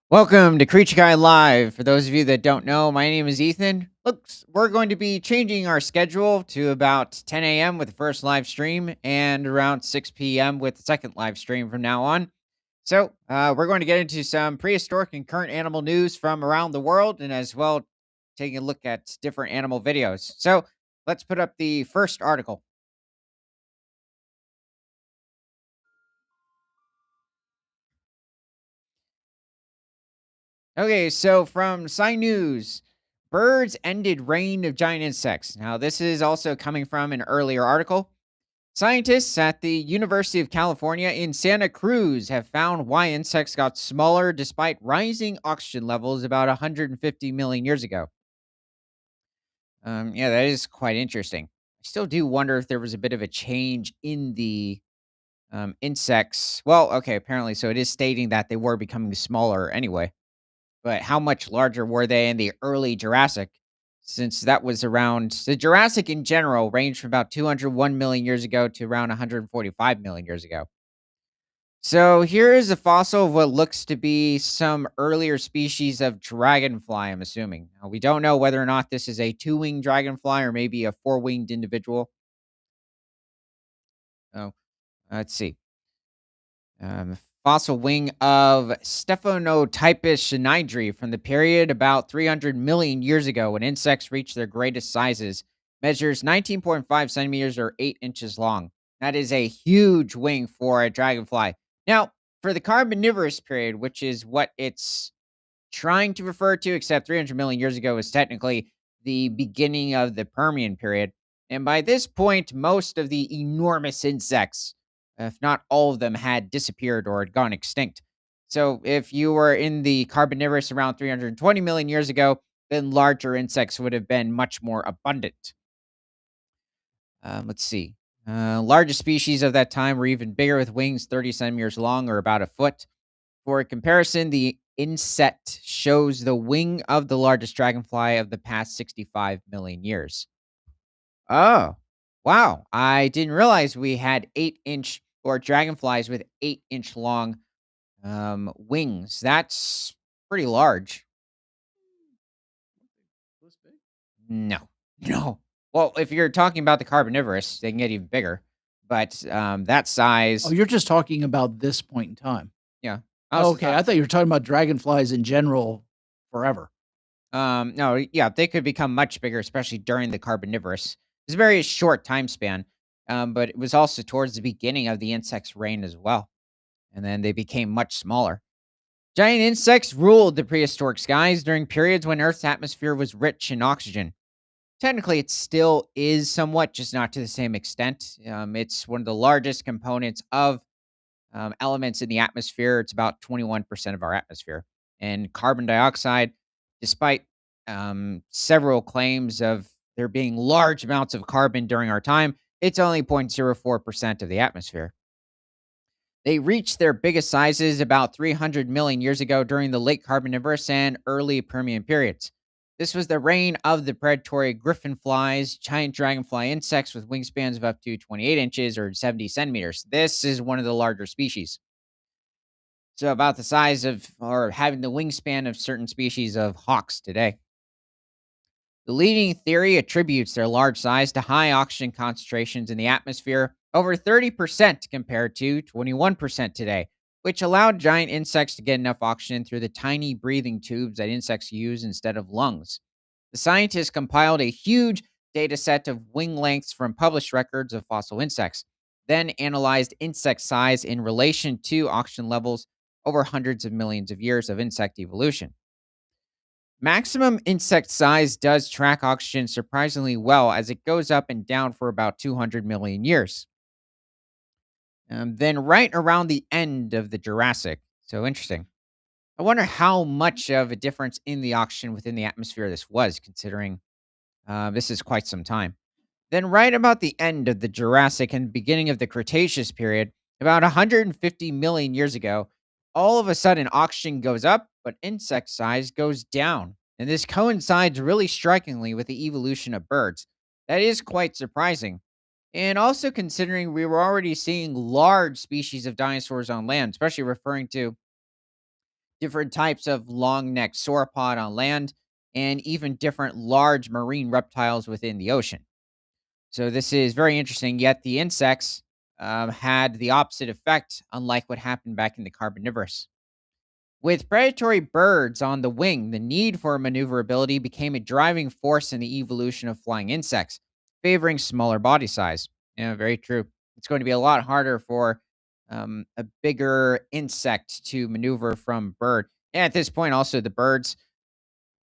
Welcome to Creature Guy Live. For those of you that don't know, my name is Ethan. Looks, we're going to be changing our schedule to about 10 a.m. with the first live stream and around 6 p.m. with the second live stream from now on. So, we're going to get into some prehistoric and current animal news from around the world and as well taking a look at different animal videos. So, let's put up the first article. Okay, so from Sci News, birds ended reign of giant insects. Now, this is also coming from an earlier article. Scientists at the University of California in Santa Cruz have found why insects got smaller despite rising oxygen levels about 150 million years ago. Yeah, that is quite interesting. I still do wonder if there was a bit of a change in the insects. Well, okay, apparently, so it is stating that they were becoming smaller anyway. But how much larger were they in the early Jurassic? Since that was around the Jurassic in general ranged from about 201 million years ago to around 145 million years ago. So here is a fossil of what looks to be some earlier species of dragonfly, I'm assuming. Now, we don't know whether or not this is a two-winged dragonfly or maybe a four-winged individual. Oh, let's see. Fossil wing of Stephanotypus schneideri from the period about 300 million years ago when insects reached their greatest sizes. Measures 19.5 centimeters or 8 inches long. That is a huge wing for a dragonfly. Now, for the Carboniferous period, which is what it's trying to refer to, except 300 million years ago is technically the beginning of the Permian period. And by this point, most of the enormous insects, if not all of them, had disappeared or had gone extinct. So if you were in the Carboniferous around 320 million years ago, then larger insects would have been much more abundant. Let's see. Largest species of that time were even bigger with wings 30 centimeters long or about a foot. For comparison, the inset shows the wing of the largest dragonfly of the past 65 million years. Oh, wow. I didn't realize we had 8-inch or dragonflies with 8-inch long wings. That's pretty large. No, no. Well, if you're talking about the Carboniferous, they can get even bigger. But that Oh, size, you're just talking about this point in time. yeah. I was, Okay, I thought you were talking about dragonflies in general forever. No, yeah, they could become much bigger, especially during the Carboniferous. It's a very short time span, but it was also towards the beginning of the insect's reign as well, and then they became much smaller. Giant insects ruled the prehistoric skies during periods when Earth's atmosphere was rich in oxygen. Technically, it still is somewhat, just not to the same extent. It's one of the largest components of elements in the atmosphere. It's about 21% of our atmosphere. And carbon dioxide, despite several claims of there being large amounts of carbon during our time, it's only 0.04% of the atmosphere. They reached their biggest sizes about 300 million years ago during the late Carboniferous and early Permian periods. This was the reign of the predatory griffin flies, giant dragonfly insects with wingspans of up to 28 inches or 70 centimeters. This is one of the larger species. So, about the size of or having the wingspan of certain species of hawks today. The leading theory attributes their large size to high oxygen concentrations in the atmosphere, over 30% compared to 21% today, which allowed giant insects to get enough oxygen through the tiny breathing tubes that insects use instead of lungs. The scientists compiled a huge data set of wing lengths from published records of fossil insects, then analyzed insect size in relation to oxygen levels over hundreds of millions of years of insect evolution. Maximum insect size does track oxygen surprisingly well as it goes up and down for about 200 million years. Then, right around the end of the Jurassic, so interesting. I wonder how much of a difference in the oxygen within the atmosphere this was, considering this is quite some time. Then, right about the end of the Jurassic and beginning of the Cretaceous period, about 150 million years ago, all of a sudden oxygen goes up, but insect size goes down. And this coincides really strikingly with the evolution of birds. That is quite surprising. And also considering we were already seeing large species of dinosaurs on land, especially referring to different types of long-necked sauropod on land, and even different large marine reptiles within the ocean. So this is very interesting. Yet the insects had the opposite effect, unlike what happened back in the Carboniferous. With predatory birds on the wing, the need for maneuverability became a driving force in the evolution of flying insects, favoring smaller body size. Yeah, very true. It's going to be a lot harder for a bigger insect to maneuver from bird. And at this point, also the birds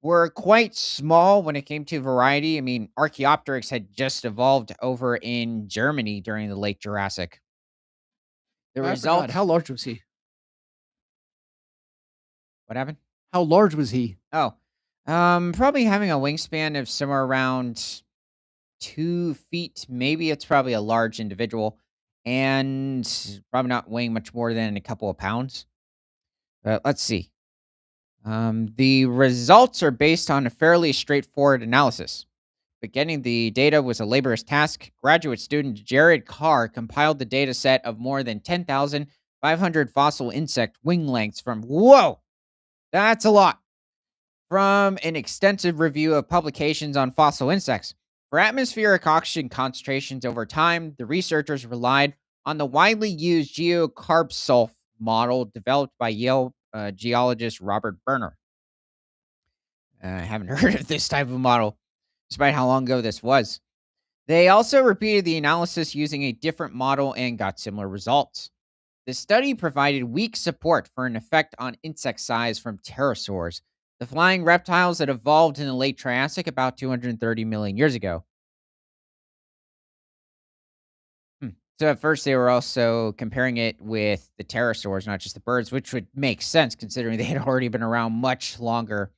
were quite small when it came to variety. I mean, Archaeopteryx had just evolved over in Germany during the late Jurassic. The I forgot. result, How large was he? what happened? How large was he? Oh, probably having a wingspan of somewhere around 2 feet. Maybe it's probably a large individual, and probably not weighing much more than a couple of pounds. But let's see. The results are based on a fairly straightforward analysis. But getting the data was a laborious task. Graduate student Jared Carr compiled the data set of more than 10,500 fossil insect wing lengths from, whoa, that's a lot, from an extensive review of publications on fossil insects. For atmospheric oxygen concentrations over time, the researchers relied on the widely used geocarbsulf model developed by Yale geologist Robert Berner. I haven't heard of this type of model, despite how long ago this was. They also repeated the analysis using a different model and got similar results. The study provided weak support for an effect on insect size from pterosaurs, the flying reptiles that evolved in the late Triassic about 230 million years ago. Hmm. So at first they were also comparing it with the pterosaurs, not just the birds, which would make sense considering they had already been around much longer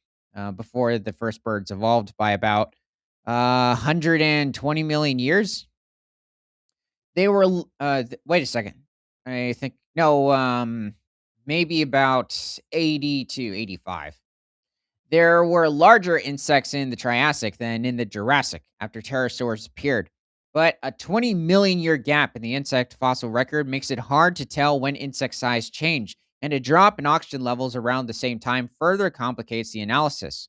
before the first birds evolved by about 120 million years. They were wait a second. I think no, maybe about 80 to 85. There were larger insects in the Triassic than in the Jurassic after pterosaurs appeared. But a 20 million year gap in the insect fossil record makes it hard to tell when insect size changed, and a drop in oxygen levels around the same time further complicates the analysis.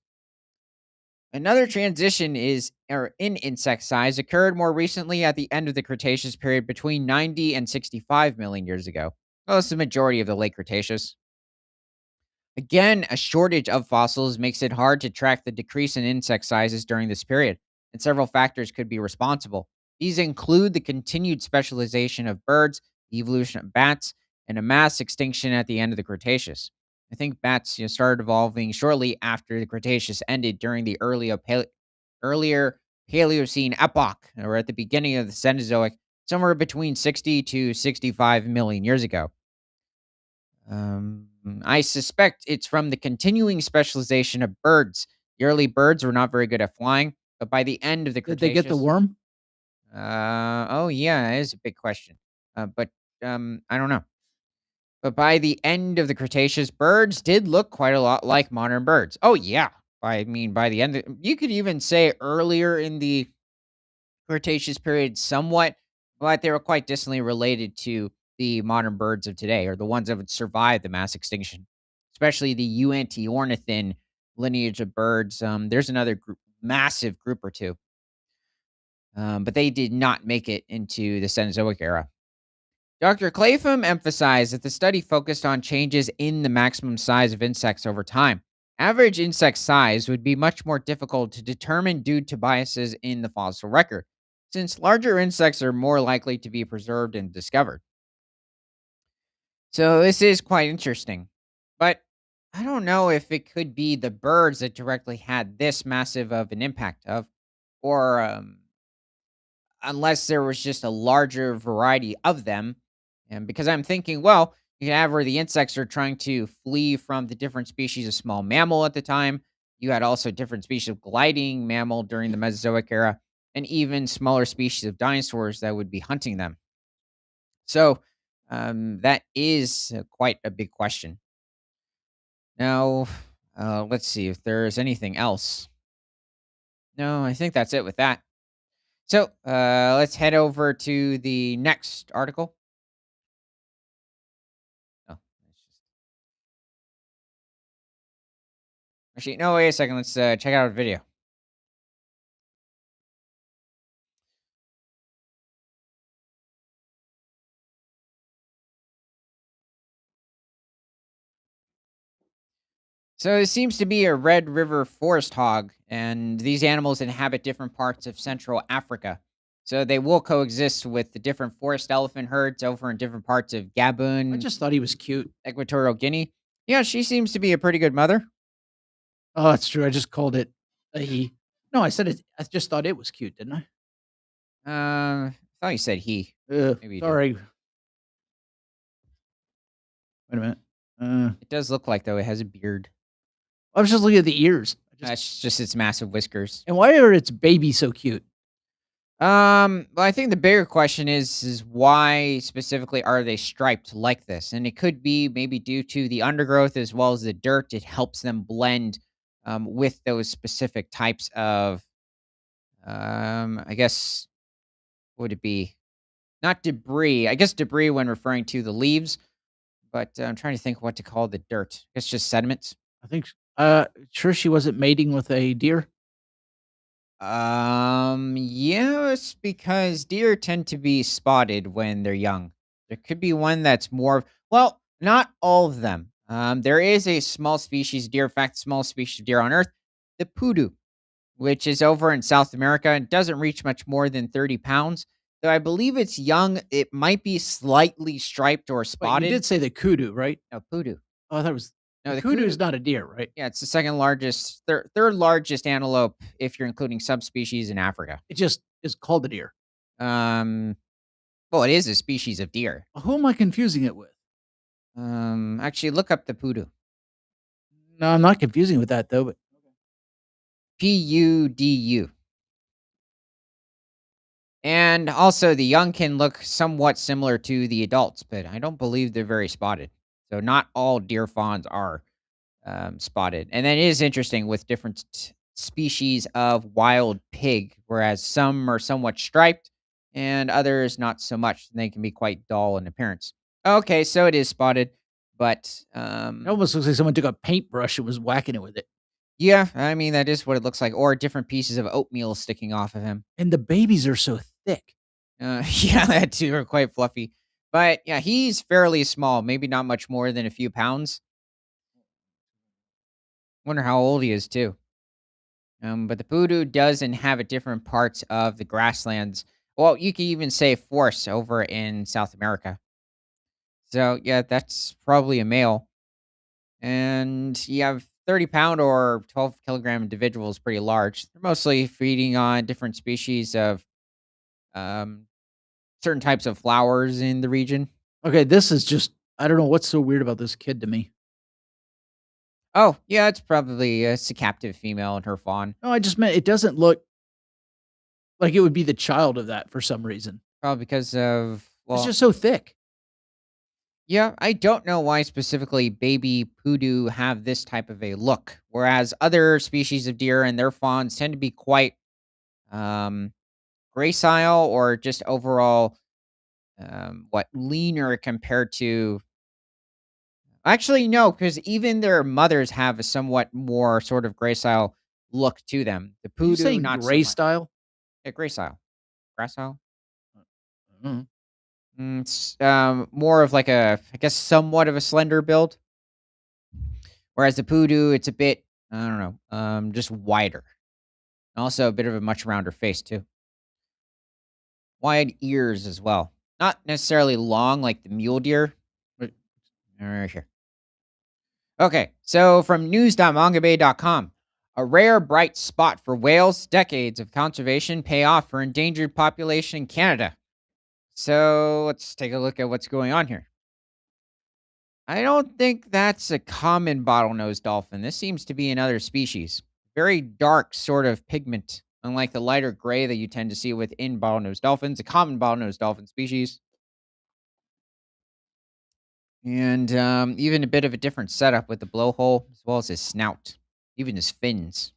Another transition is or in insect size occurred more recently at the end of the Cretaceous period between 90 and 65 million years ago. Well, it's the majority of the late Cretaceous. Again, a shortage of fossils makes it hard to track the decrease in insect sizes during this period, and several factors could be responsible. These include the continued specialization of birds, the evolution of bats, and a mass extinction at the end of the Cretaceous. I think bats started evolving shortly after the Cretaceous ended during the earlier Paleocene epoch, or at the beginning of the Cenozoic, somewhere between 60 to 65 million years ago. I suspect it's from the continuing specialization of birds. The early birds were not very good at flying, but by the end of the Did they get the Cretaceous, worm? oh yeah, it is a big question. But I don't know. But by the end of the Cretaceous, birds did look quite a lot like modern birds. Oh yeah, I mean by the end, you could even say earlier in the Cretaceous period somewhat, but they were quite distantly related to the modern birds of today, or the ones that would survive the mass extinction, especially the Euantiornithin lineage of birds. There's another massive group or two, but they did not make it into the Cenozoic era. Dr. Clapham emphasized that the study focused on changes in the maximum size of insects over time. Average insect size would be much more difficult to determine due to biases in the fossil record, since larger insects are more likely to be preserved and discovered. So, this is quite interesting. But I don't know if it could be the birds that directly had this massive of an impact of, or unless there was just a larger variety of them. And because I'm thinking, well, you can have where the insects are trying to flee from the different species of small mammal at the time. You had also different species of gliding mammal during the Mesozoic era, and even smaller species of dinosaurs that would be hunting them. So that is quite a big question. Now, let's see if there's anything else. No, I think that's it with that. So let's head over to the next article. Oh, Actually, no, wait a second. Let's check out a video. So it seems to be a Red River forest hog, and these animals inhabit different parts of Central Africa. So they will coexist with the different forest elephant herds over in different parts of I Gabon, just thought he was cute. Equatorial Guinea. Yeah, she seems to be a pretty good mother. Oh, that's true. I just called it a he. No, I said it. I just thought it was cute, didn't I? I thought you said he. Maybe you did. Sorry. Wait a minute. Uh, It does look like though it has a beard. I was just looking at the ears. That's just its massive whiskers. And why are its babies so cute? Well, I think the bigger question is why specifically are they striped like this? And it could be maybe due to the undergrowth as well as the dirt. It helps them blend with those specific types of, I guess, what would it be? Not debris. I guess debris when referring to the leaves, but I'm trying to think what to call the dirt. It's just sediments. I think. Sure, she wasn't mating with a deer. Yes, because deer tend to be spotted when they're young. There could be one that's more, well, not all of them. There is a small species deer, in fact, small species of deer on Earth, the poodoo, which is over in South America and doesn't reach much more than 30 pounds. Though I believe it's young, it might be slightly striped or But you spotted. did say the kudu, right? No, poodoo. Oh, I thought it was No, the the kudu kudu. is not a deer, right? Yeah, it's the second largest, third largest antelope if you're including subspecies in Africa. It just is called a deer. Um, Well, it is a species of deer. Who am I confusing it with? Actually, look up the poodoo. No, I'm not confusing it with that though. But Pudu. And also, the young can look somewhat similar to the adults, but I don't believe they're very spotted. So, not all deer fawns are spotted. And then it is interesting with different species of wild pig, whereas some are somewhat striped and others not so much. They can be quite dull in appearance. Okay, so it is spotted, but it almost looks like someone took a paintbrush and was whacking it with it. yeah, I mean, that is what it looks like, or different pieces of oatmeal sticking off of him. And the babies are so thick. Yeah, that too are quite fluffy. But yeah, he's fairly small, maybe not much more than a few pounds. Wonder how old he is too. But the poodoo does inhabit different parts of the grasslands. Well, you could even say forests over in South America. So yeah, that's probably a male. And you have 30-pound or 12-kilogram individuals, pretty large. They're mostly feeding on different species of um, certain types of flowers in the region. Okay, this is just I don't know what's so weird about this kid to me. Oh, yeah, it's probably it's a captive female and her fawn. No, I just meant it doesn't look like it would be the child of that for some reason. Probably because of, It's well, just so thick. yeah, I don't know why specifically baby poodoo have this type of a look, whereas other species of deer and their fawns tend to be quite um, gracile or just overall leaner compared to. Actually, no, because even their mothers have a somewhat more sort of gracile look to them. The Are you poodoo, saying not so gray much. style? Yeah, gracile, gracile. Mm. It's more of like a, I guess, somewhat of a slender build. Whereas the poodoo, it's a bit, I don't know, just wider. Also, a bit of a much rounder face too. Wide ears as well. Not necessarily long like the mule deer. Right. Right here. Okay, so from news.mangabay.com. A rare bright spot for whales, decades of conservation pay off for endangered population in Canada. So let's take a look at what's going on here. I don't think that's a common bottlenose dolphin. This seems to be another species. Very dark sort of pigment, unlike the lighter gray that you tend to see within bottlenose dolphins, a common bottlenose dolphin species. And even a bit of a different setup with the blowhole as well as his snout, even his fins.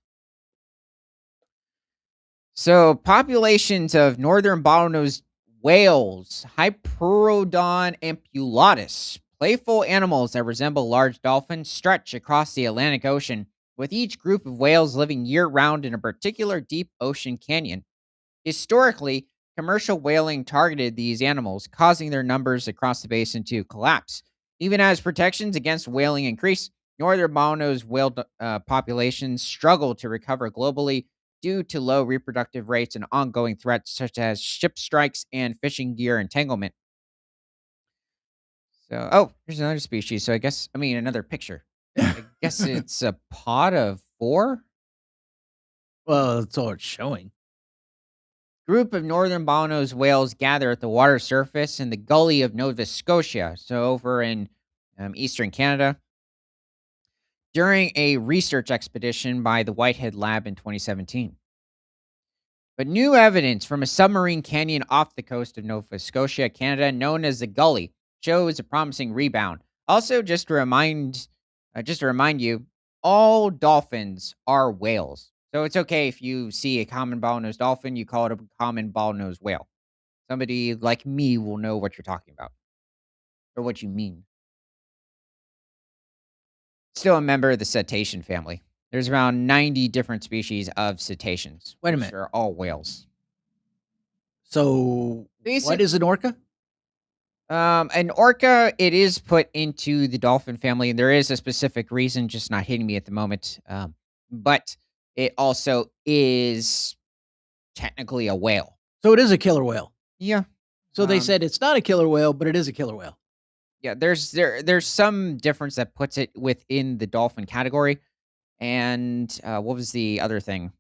So, populations of northern bottlenose whales, Hyperodon ampulatus, playful animals that resemble large dolphins, stretch across the Atlantic Ocean with each group of whales living year round in a particular deep ocean canyon. Historically, commercial whaling targeted these animals, causing their numbers across the basin to collapse. Even as protections against whaling increase, northern bottlenose whale populations struggle to recover globally due to low reproductive rates and ongoing threats such as ship strikes and fishing gear entanglement. So, oh, here's another species. So, another picture. I guess it's a pod of four. Well, that's all it's showing. Group of northern bottlenose whales gather at the water surface in the Gully of Nova Scotia, so over in eastern Canada, during a research expedition by the Whitehead Lab in 2017. But new evidence from a submarine canyon off the coast of Nova Scotia, Canada, known as the Gully, shows a promising rebound. Also, just to remind you, all dolphins are whales. So it's okay if you see a common bottlenose dolphin, you call it a common bottlenose whale. Somebody like me will know what you're talking about or what you mean. Still a member of the cetacean family. There's around 90 different species of cetaceans, Wait a which minute. are all whales. So, what Basic is an orca? An orca, it is put into the dolphin family, and there is a specific reason, just not hitting me at the moment. But it also is technically a whale. So it is a killer whale. Yeah. So they said it's not a killer whale, but it is a killer whale. Yeah, there's some difference that puts it within the dolphin category. And what was the other thing?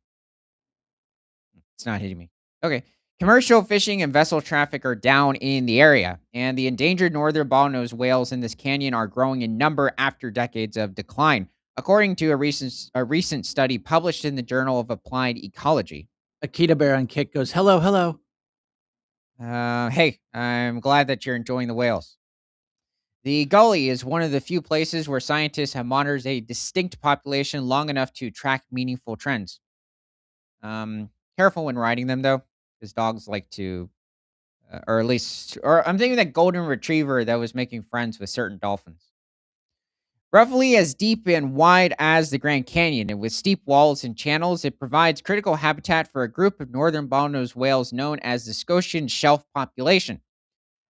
It's not hitting me. Okay. Commercial fishing and vessel traffic are down in the area, and the endangered northern bottlenose whales in this canyon are growing in number after decades of decline, according to a recent study published in the Journal of Applied Ecology. Akita Bear on Kick goes, hello, hello. Hey, I'm glad that you're enjoying the whales. The gully is one of the few places where scientists have monitored a distinct population long enough to track meaningful trends. Careful when riding them, though, because dogs like to or at least, or I'm thinking that golden retriever that was making friends with certain dolphins. Roughly as deep and wide as the Grand Canyon, and with steep walls and channels, it provides critical habitat for a group of northern bottlenose whales known as the Scotian shelf population.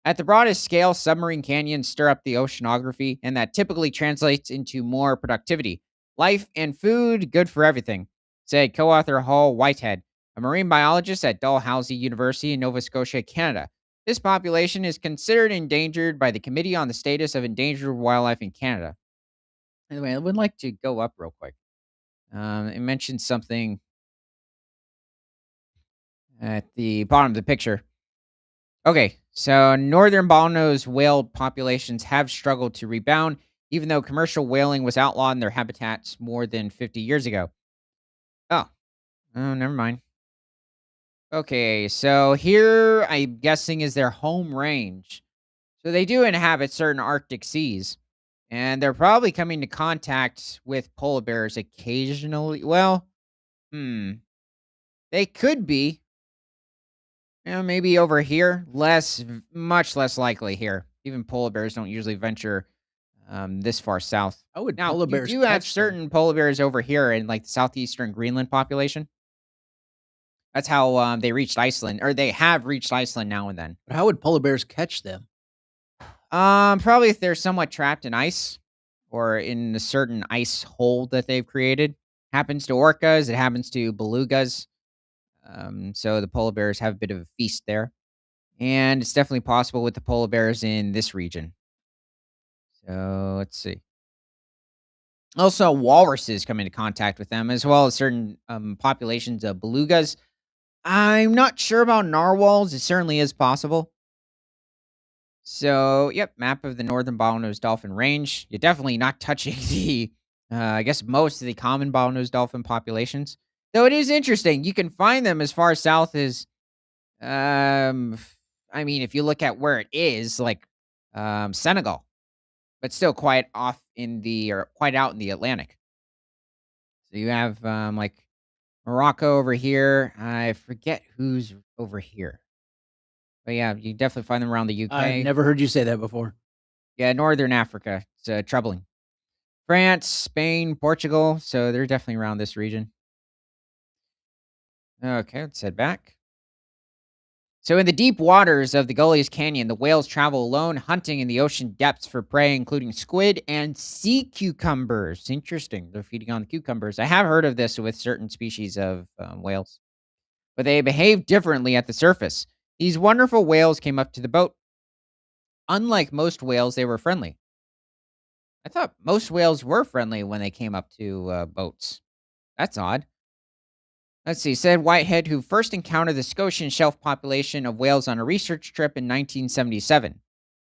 At the broadest scale, submarine canyons stir up the oceanography, and that typically translates into more productivity. Life and food, good for everything, said co author Hall Whitehead, a marine biologist at Dalhousie University in Nova Scotia, Canada. This population is considered endangered by the Committee on the Status of Endangered Wildlife in Canada. Anyway, I would like to go up real quick. It mentioned something at the bottom of the picture. Okay, so northern bottlenose whale populations have struggled to rebound, even though commercial whaling was outlawed in their habitats more than 50 years ago. Oh, oh, never mind. Okay, so here I'm guessing is their home range. So they do inhabit certain Arctic seas, and they're probably coming to contact with polar bears occasionally. Well, hmm, they could be. Maybe over here, much less likely here. Even polar bears don't usually venture this far south. How would Now, polar you bears do have catch them? certain polar bears over here in like the southeastern Greenland population. That's how they reached Iceland, or they have reached Iceland now and then. But how would polar bears catch them? Probably if they're somewhat trapped in ice or in a certain ice hole that they've created. Happens to orcas, it happens to belugas. So the polar bears have a bit of a feast there. And it's definitely possible with the polar bears in this region. So let's see. Also, walruses come into contact with them, as well as certain populations of belugas. I'm not sure about narwhals. It certainly is possible. So, yep, map of the northern bottlenose dolphin range. You're definitely not touching I guess, most of the common bottlenose dolphin populations. Though it is interesting, you can find them as far south as, um, if you look at where it is, like Senegal, but still quite off in the or quite out in the Atlantic. So you have like Morocco over here. I forget who's over here. But yeah, you definitely find them around the I've UK. never heard you say that before. Yeah, Northern Africa. It's troubling. France, Spain, Portugal. So they're definitely around this region. Okay, let's head back. So, in the deep waters of the Gullies Canyon, the whales travel alone, hunting in the ocean depths for prey, including squid and sea cucumbers. Interesting. They're feeding on the cucumbers. I have heard of this with certain species of whales, but they behave differently at the surface. These wonderful whales came up to the boat. Unlike most whales, they were friendly. I thought most whales were friendly when they came up to boats. That's odd. Let's see, said Whitehead, who first encountered the Scotian shelf population of whales on a research trip in 1977.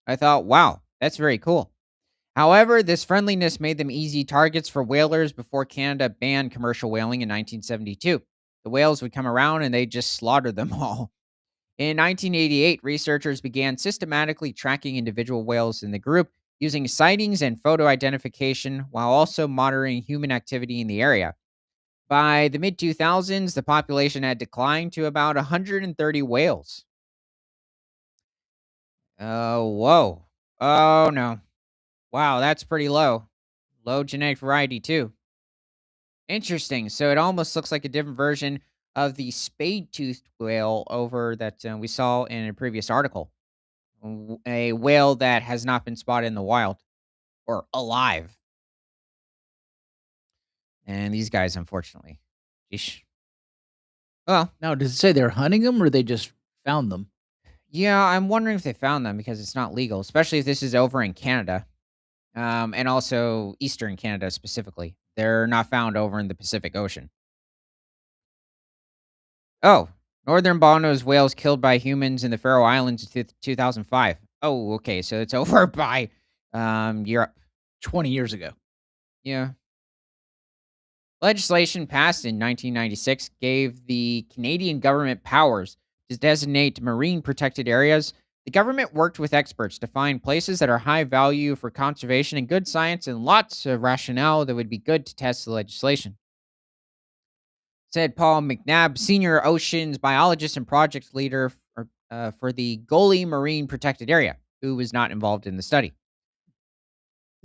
I thought, wow, that's very cool. However, this friendliness made them easy targets for whalers before Canada banned commercial whaling in 1972. The whales would come around and they just slaughtered them all. In 1988, researchers began systematically tracking individual whales in the group using sightings and photo identification while also monitoring human activity in the area. By the mid 2000s, the population had declined to about 130 whales. Oh, whoa. Oh, no. Wow, that's pretty low. Low genetic variety, too. Interesting. So it almost looks like a different version of the spade toothed whale over that we saw in a previous article. A whale that has not been spotted in the wild or alive. And these guys, unfortunately. Sheesh. Well, Now, does it say they're hunting them or they just found them? yeah, I'm wondering if they found them because it's not legal, especially if this is over in Canada, and also Eastern Canada specifically. They're not found over in the Pacific Ocean. Oh, northern bottlenose whales killed by humans in the Faroe Islands in 2005. Oh, okay, so it's over by Europe. 20 years ago. Yeah. Legislation passed in 1996 gave the Canadian government powers to designate marine protected areas. The government worked with experts to find places that are high value for conservation and good science and lots of rationale that would be good to test the legislation. Said Paul McNabb, senior oceans biologist and project leader for the Goli Marine Protected Area, who was not involved in the study.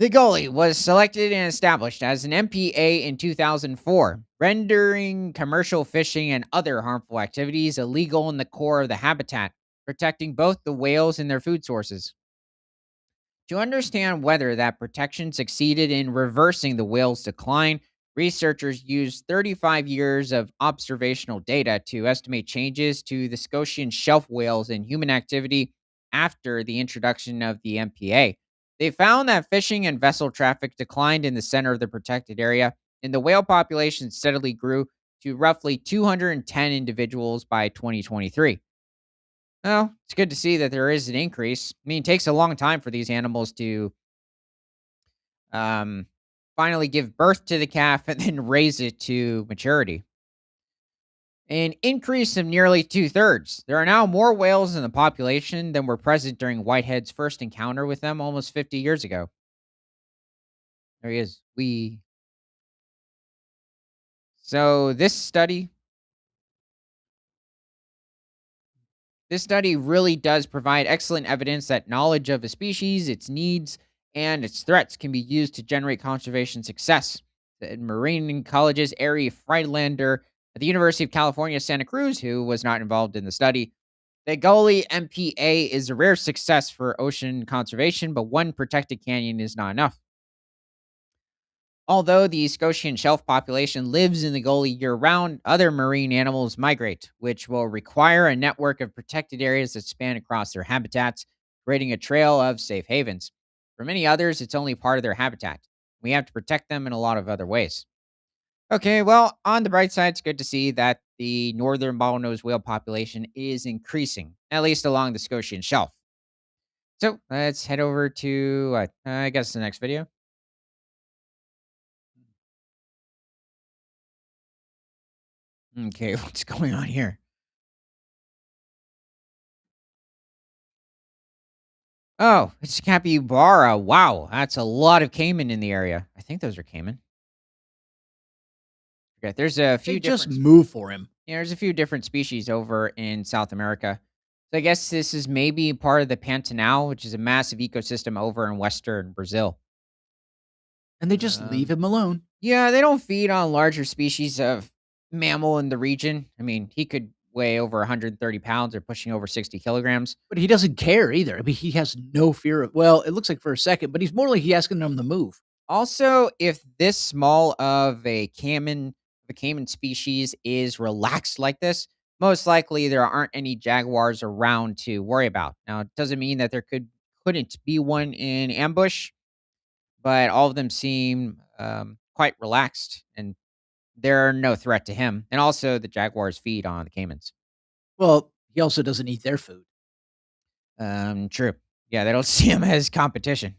The Goli was selected and established as an MPA in 2004, rendering commercial fishing and other harmful activities illegal in the core of the habitat, protecting both the whales and their food sources. To understand whether that protection succeeded in reversing the whale's decline, researchers used 35 years of observational data to estimate changes to the Scotian shelf whales and human activity after the introduction of the MPA. They found that fishing and vessel traffic declined in the center of the protected area, and the whale population steadily grew to roughly 210 individuals by 2023. Well, it's good to see that there is an increase. I mean, it takes a long time for these animals to um, finally give birth to the calf and then raise it to maturity. An increase of nearly two-thirds. There are now more whales in the population than were present during Whitehead's first encounter with them almost 50 years ago. There he is. So this study really does provide excellent evidence that knowledge of a species, its needs, and its threats can be used to generate conservation success. The marine ecologist Ari Friedlander at the University of California, Santa Cruz, who was not involved in the study, the Goli MPA is a rare success for ocean conservation, but one protected canyon is not enough. Although the Scotian shelf population lives in the Gully year round, other marine animals migrate, which will require a network of protected areas that span across their habitats, creating a trail of safe havens. For many others, it's only part of their habitat. We have to protect them in a lot of other ways. Okay, well, on the bright side, it's good to see that the northern bottlenose whale population is increasing, at least along the Scotian shelf. So let's head over to, I guess, the next video. Okay, what's going on here? Oh, it's a capybara. Wow, that's a lot of caiman in the area. I think those are caiman. Okay, there's a They few just different. move for him. Yeah, there's a few different species over in South America. So I guess this is maybe part of the Pantanal, which is a massive ecosystem over in western Brazil. And they just leave Um, him alone. yeah, they don't feed on larger species of mammal in the region. I mean, he could weigh over 130 pounds or pushing over 60 kilograms. But he doesn't care either. I mean, he has no fear of, well, it looks like for a second, but he's more like he asking them to move. Also, if this small of a caiman species is relaxed like this, most likely there aren't any jaguars around to worry about. Now, it doesn't mean that couldn't be one in ambush, but all of them seem quite relaxed and they're no threat to him. And also, the jaguars feed on the caimans. Well, he also doesn't eat their food. True. Yeah, they don't see him as competition.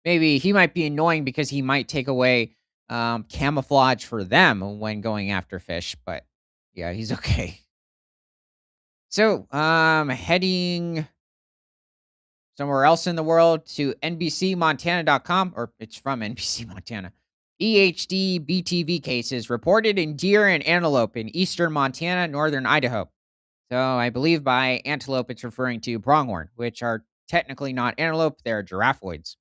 Maybe he might be annoying because he might take away, camouflage for them when going after fish, but yeah, he's okay. So, heading somewhere else in the world to NBCMontana.com, or it's from NBC Montana. EHD BTV cases reported in deer and antelope in eastern Montana, northern Idaho. So I believe by antelope, it's referring to pronghorn, which are technically not antelope, they're giraffeoids.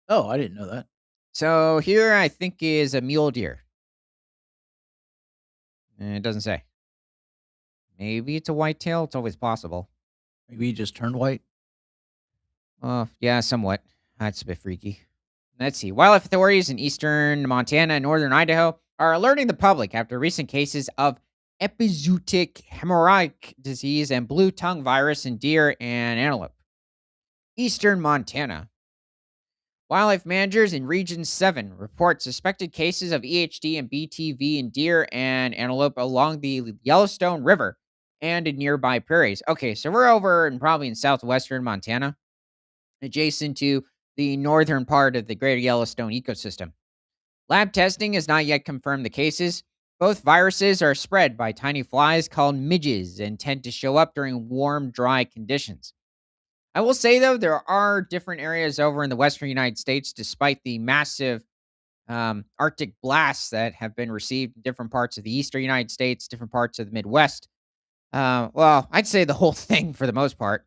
Oh, I didn't know that. So here I think is a mule deer. It doesn't say. Maybe it's a whitetail. It's always possible. Maybe he just turned white. Yeah, somewhat. That's a bit freaky. Let's see. Wildlife authorities in eastern Montana and northern Idaho are alerting the public after recent cases of epizootic hemorrhagic disease and blue tongue virus in deer and antelope. Eastern Montana. Wildlife managers in Region 7 report suspected cases of EHD and BTV in deer and antelope along the Yellowstone River and in nearby prairies. Okay, so we're over and probably in southwestern Montana, adjacent to the northern part of the greater Yellowstone ecosystem. Lab testing has not yet confirmed the cases. Both viruses are spread by tiny flies called midges and tend to show up during warm, dry conditions. I will say though, there are different areas over in the western United States, despite the massive Arctic blasts that have been received in different parts of the eastern United States, different parts of the Midwest. Well, I'd say the whole thing for the most part.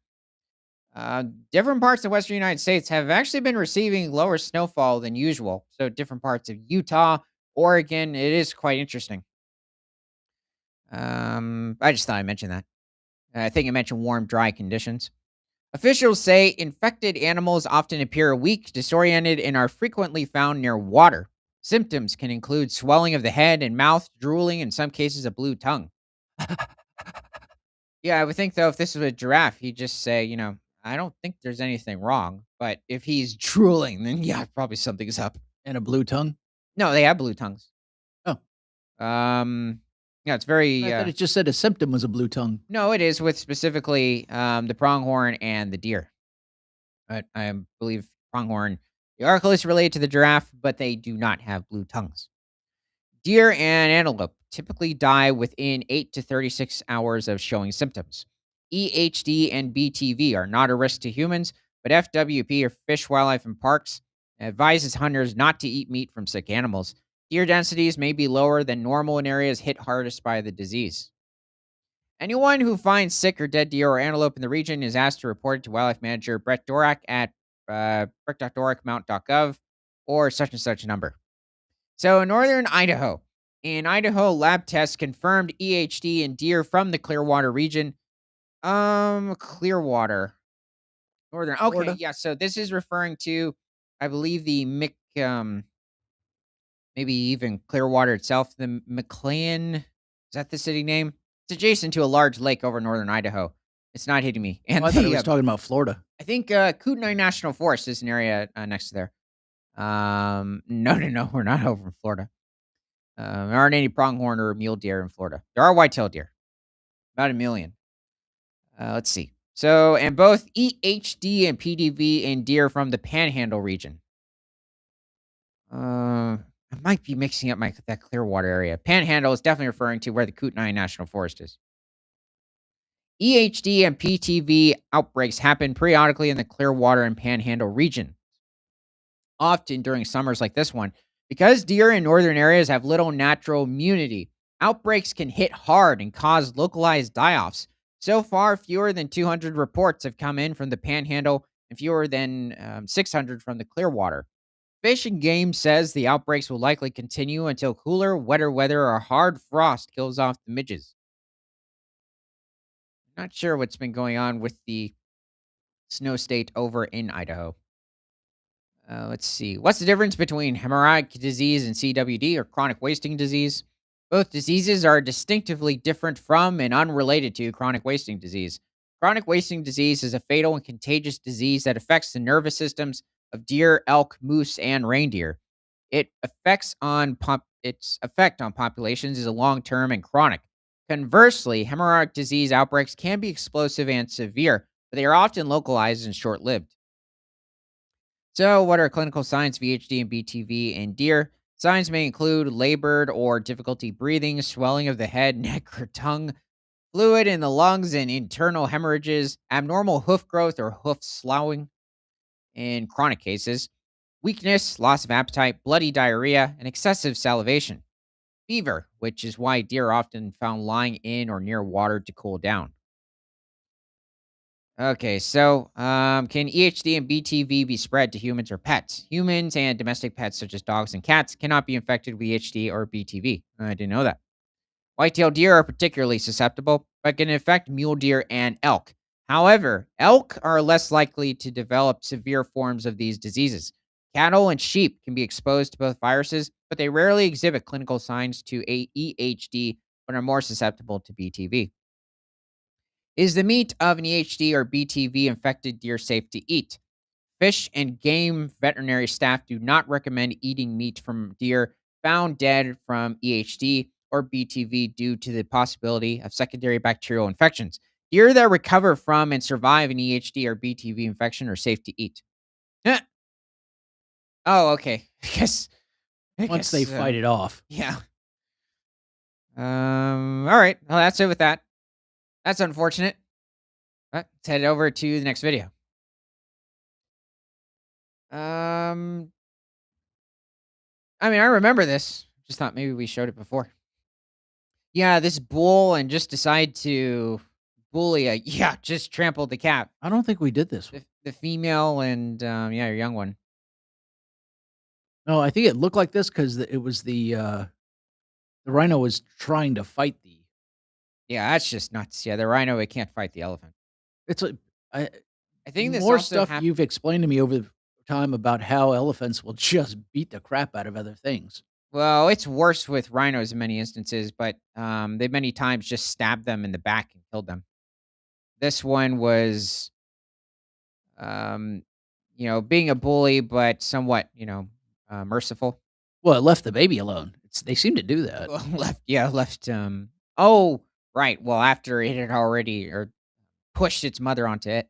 Different parts of the western United States have actually been receiving lower snowfall than usual. So, different parts of Utah, Oregon, it is quite interesting. I just thought I mentioned that. I think I mentioned warm, dry conditions. Officials say infected animals often appear weak, disoriented, and are frequently found near water. Symptoms can include swelling of the head and mouth, drooling, in some cases, a blue tongue. Yeah, I would think, though, if this was a giraffe, he'd just say, I don't think there's anything wrong. But if he's drooling, then yeah, probably something's up. And a blue tongue. No, they have blue tongues. Oh, Um, yeah, it's very, I thought it just said a symptom was a blue tongue. no, it is with specifically the pronghorn and the deer. But I believe pronghorn, the article is related to the giraffe, but they do not have blue tongues. Deer and antelope typically die within 8 to 36 hours of showing symptoms. EHD and BTV are not a risk to humans, but FWP, or Fish, Wildlife, and Parks, advises hunters not to eat meat from sick animals. Deer densities may be lower than normal in areas hit hardest by the disease. Anyone who finds sick or dead deer or antelope in the region is asked to report it to wildlife manager Brett Dorak at brett.dorakmount.gov or such and such number. So, in northern Idaho, lab tests confirmed EHD in deer from the Clearwater region. Clearwater, northern. Okay, Florida. yeah. So this is referring to, I believe, the maybe even Clearwater itself. The McLean, is that the city name? It's adjacent to a large lake over northern Idaho. It's not hitting me. Oh, And I thought it the was talking about Florida. I think Kootenai National Forest is an area next to there. No, no, no, we're not over in Florida. There aren't any pronghorn or mule deer in Florida. There are white-tailed deer, about a million. Let's see. So, and both EHD and PDV in deer from the Panhandle region. I might be mixing up that Clearwater area. Panhandle is definitely referring to where the Kootenai National Forest is. EHD and PTV outbreaks happen periodically in the Clearwater and Panhandle region, often during summers like this one. Because deer in northern areas have little natural immunity, outbreaks can hit hard and cause localized die offs. So far, fewer than 200 reports have come in from the Panhandle and fewer than 600 from the Clearwater. Fish and Game says the outbreaks will likely continue until cooler, wetter weather or hard frost kills off the midges. Not sure what's been going on with the snow state over in Idaho. Let's see. What's the difference between hemorrhagic disease and CWD or chronic wasting disease? Both diseases are distinctively different from and unrelated to chronic wasting disease. Chronic wasting disease is a fatal and contagious disease that affects the nervous systems of deer, elk, moose, and reindeer. Its effect on populations is a long-term and chronic. Conversely, hemorrhagic disease outbreaks can be explosive and severe, but they are often localized and short-lived. So, what are clinical signs of VHD and BTV in deer? Signs may include labored or difficulty breathing, swelling of the head, neck, or tongue, fluid in the lungs, and internal hemorrhages, abnormal hoof growth or hoof sloughing in chronic cases, weakness, loss of appetite, bloody diarrhea, and excessive salivation, fever, which is why deer are often found lying in or near water to cool down. Okay, so can EHD and BTV be spread to humans or pets? Humans and domestic pets, such as dogs and cats, cannot be infected with EHD or BTV. I didn't know that. White-tailed deer are particularly susceptible, but can infect mule deer and elk. However, elk are less likely to develop severe forms of these diseases. Cattle and sheep can be exposed to both viruses, but they rarely exhibit clinical signs to EHD but are more susceptible to BTV. Is the meat of an EHD or BTV infected deer safe to eat? Fish and game veterinary staff do not recommend eating meat from deer found dead from EHD or BTV due to the possibility of secondary bacterial infections. Deer that recover from and survive an EHD or BTV infection are safe to eat. Eh. Oh, okay. I guess. I Once they guess. fight it off. Yeah. All right. Well, that's it with that. That's unfortunate. Let's head over to the next video. Um, I mean, I remember this. Just thought maybe we showed it before. Yeah, this bull and just decide to bully a yeah, just trampled the cat. I don't think we did this one. The female and yeah, your young one. No, I think it looked like this because it was the rhino was trying to fight the Yeah, that's just nuts. Yeah, the rhino it can't fight the elephant. it's a I I the think this more also stuff happened. you've explained to me over the time about how elephants will just beat the crap out of other things. Well, it's worse with rhinos in many instances, but they many times just stabbed them in the back and killed them. This one was um, being a bully, but somewhat, merciful. Well, it left the baby alone. They seem to do that. Well, left. Oh, right. Well, after it had already or pushed its mother onto it,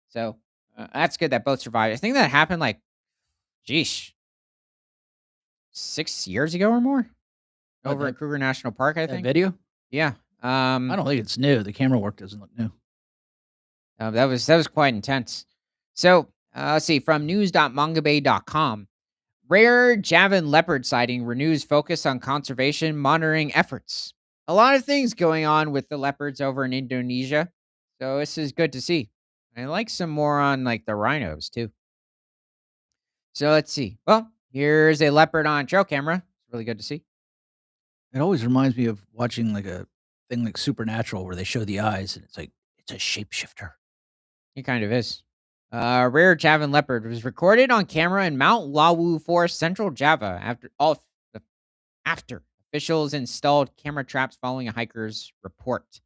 so that's good that both survived. I think that happened like, geesh, 6 years ago or more, What, over at Kruger National Park. I that think. video? Yeah. I don't think it's new. The camera work doesn't look new. That was quite intense. So let's see from news.mongabay.com. Rare Javan leopard sighting renews focus on conservation monitoring efforts. A lot of things going on with the leopards over in Indonesia. So this is good to see. I like some more on like the rhinos too. So let's see. Well, here's a leopard on trail camera. It's really good to see. It always reminds me of watching like a thing like Supernatural where they show the eyes and it's like it's a shapeshifter. He kind of is. Rare Javan leopard was recorded on camera in Mount Lawu Forest, Central Java, after officials installed camera traps following a hiker's report.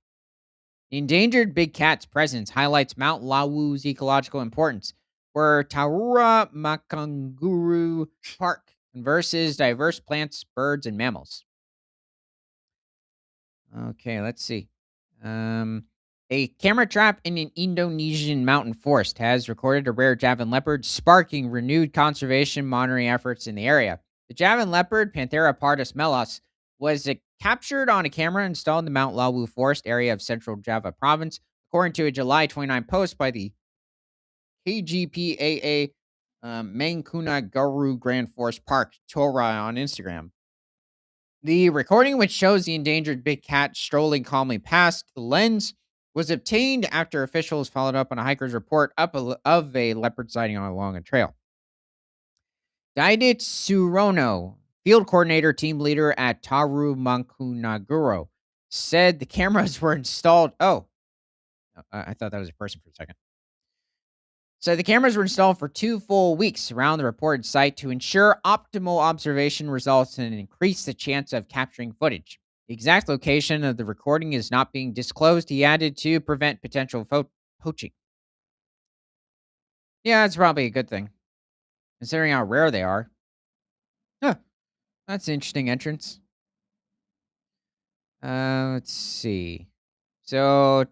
The endangered big cat's presence highlights Mount Lawu's ecological importance, where Taura Makanguru Park converses diverse plants, birds, and mammals. Okay, let's see. Um, a camera trap in an Indonesian mountain forest has recorded a rare Javan leopard, sparking renewed conservation monitoring efforts in the area. The Javan leopard, Panthera pardus melos, was captured on a camera installed in the Mount Lawu forest area of Central Java province, according to a July 29 post by the KGPAA Mangkuna Garu Grand Forest Park, Tora, on Instagram. The recording, which shows the endangered big cat strolling calmly past the lens, was obtained after officials followed up on a hiker's report of a leopard sighting along a trail. Guided Surono, field coordinator, team leader at Taru Mankunaguro, said the cameras were installed. Oh, I thought that was a person for a second. So the cameras were installed for 2 full weeks around the reported site to ensure optimal observation results and increase the chance of capturing footage. The exact location of the recording is not being disclosed, he added, to prevent potential poaching. Yeah, that's probably a good thing, considering how rare they are. Huh, that's an interesting entrance. Let's see. So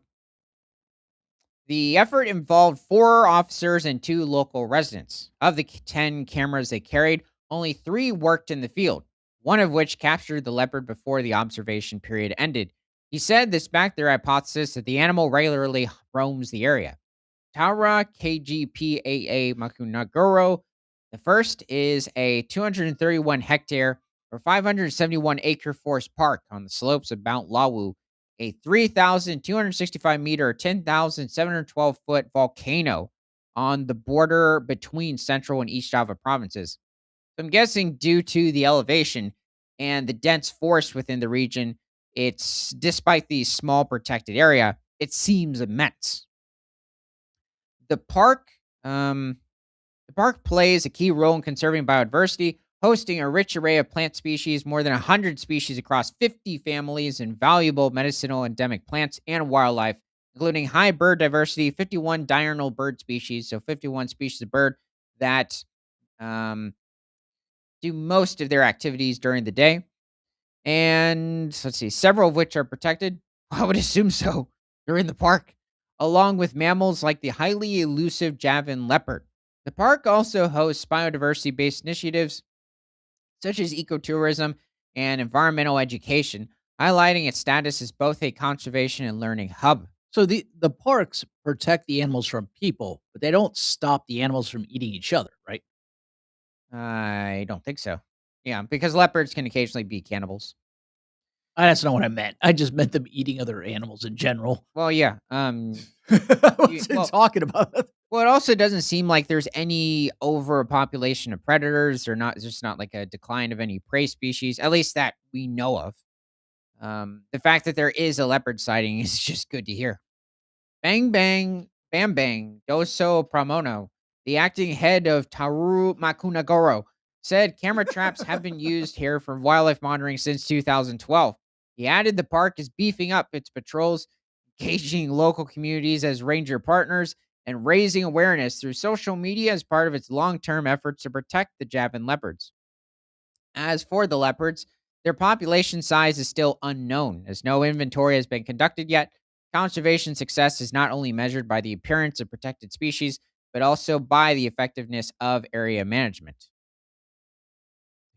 the effort involved 4 officers and 2 local residents. Of the 10 cameras they carried, only 3 worked in the field, one of which captured the leopard before the observation period ended. He said this backed their hypothesis that the animal regularly roams the area. Taura KGPAA Makunagoro. The first is a 231 hectare or 571-acre forest park on the slopes of Mount Lawu, a 3,265-meter, 10,712-foot volcano on the border between Central and East Java provinces. I'm guessing due to the elevation and the dense forest within the region, it's despite the small protected area, it seems immense. The park, um, the park plays a key role in conserving biodiversity, hosting a rich array of plant species, more than 100 species across 50 families, and valuable medicinal endemic plants and wildlife, including high bird diversity, 51 diurnal bird species, so 51 species of bird that um, do most of their activities during the day. And let's see, several of which are protected. I would assume so. They're in the park, along with mammals like the highly elusive Javan leopard. The park also hosts biodiversity based initiatives such as ecotourism and environmental education, highlighting its status as both a conservation and learning hub. So the parks protect the animals from people, but they don't stop the animals from eating each other, right? I don't think so. Yeah, because leopards can occasionally be cannibals. That's not what I meant. I just meant them eating other animals in general. Well, yeah. I You, wasn't well, talking about that. Well, it also doesn't seem like there's any overpopulation of predators or not. There's just not like a decline of any prey species, at least that we know of. The fact that there is a leopard sighting is just good to hear. Bang Bang Bam Bang Doso Pramono, the acting head of Taru Makunagoro, said camera traps have been used here for wildlife monitoring since 2012. He added the park is beefing up its patrols, engaging local communities as ranger partners, and raising awareness through social media as part of its long term efforts to protect the Javan leopards. As for the leopards, their population size is still unknown, as no inventory has been conducted yet. Conservation success is not only measured by the appearance of protected species, but also by the effectiveness of area management.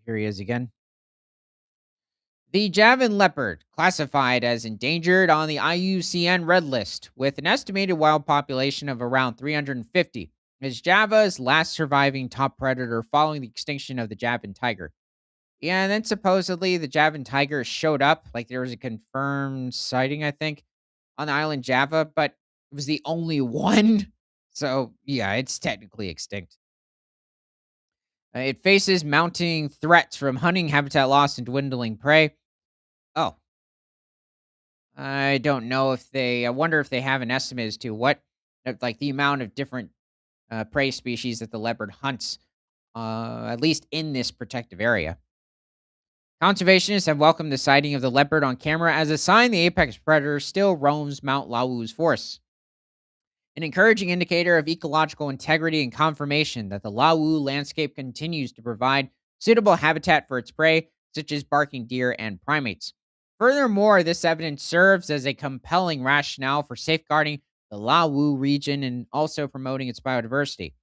Here he is again. The Javan leopard, classified as endangered on the IUCN Red List, with an estimated wild population of around 350, is Java's last surviving top predator following the extinction of the Javan tiger. Yeah, and then supposedly the Javan tiger showed up, like there was a confirmed sighting, I think, on the island Java, but it was the only one. So, yeah, it's technically extinct. It faces mounting threats from hunting, habitat loss, and dwindling prey. Oh, I don't know if I wonder if they have an estimate as to what, like the amount of different prey species that the leopard hunts, at least in this protective area. Conservationists have welcomed the sighting of the leopard on camera as a sign the apex predator still roams Mount Lawu's forests, an encouraging indicator of ecological integrity and confirmation that the Lawu landscape continues to provide suitable habitat for its prey, such as barking deer and primates. Furthermore, this evidence serves as a compelling rationale for safeguarding the Lawu region and also promoting its biodiversity.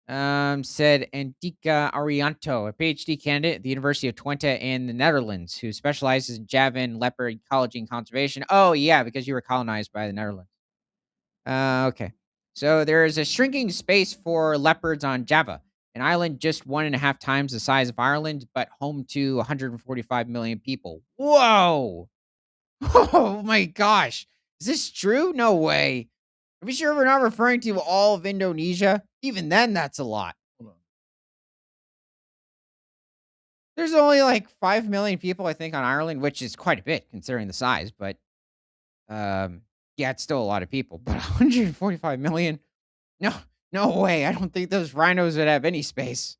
Said Andika Arianto, a PhD candidate at the University of Twente in the Netherlands, who specializes in Javan leopard ecology and conservation. Oh, yeah, because you were colonized by the Netherlands. Okay. So there is a shrinking space for leopards on Java, an island just 1.5 times the size of Ireland, but home to 145 million people. Whoa! Oh my gosh. Is this true? No way. Are we sure we're not referring to all of Indonesia? Even then, that's a lot. Hold on. There's only like 5 million people, I think, on Ireland, which is quite a bit considering the size. But um, yeah, it's still a lot of people. But 145 million? No, no way. I don't think those rhinos would have any space.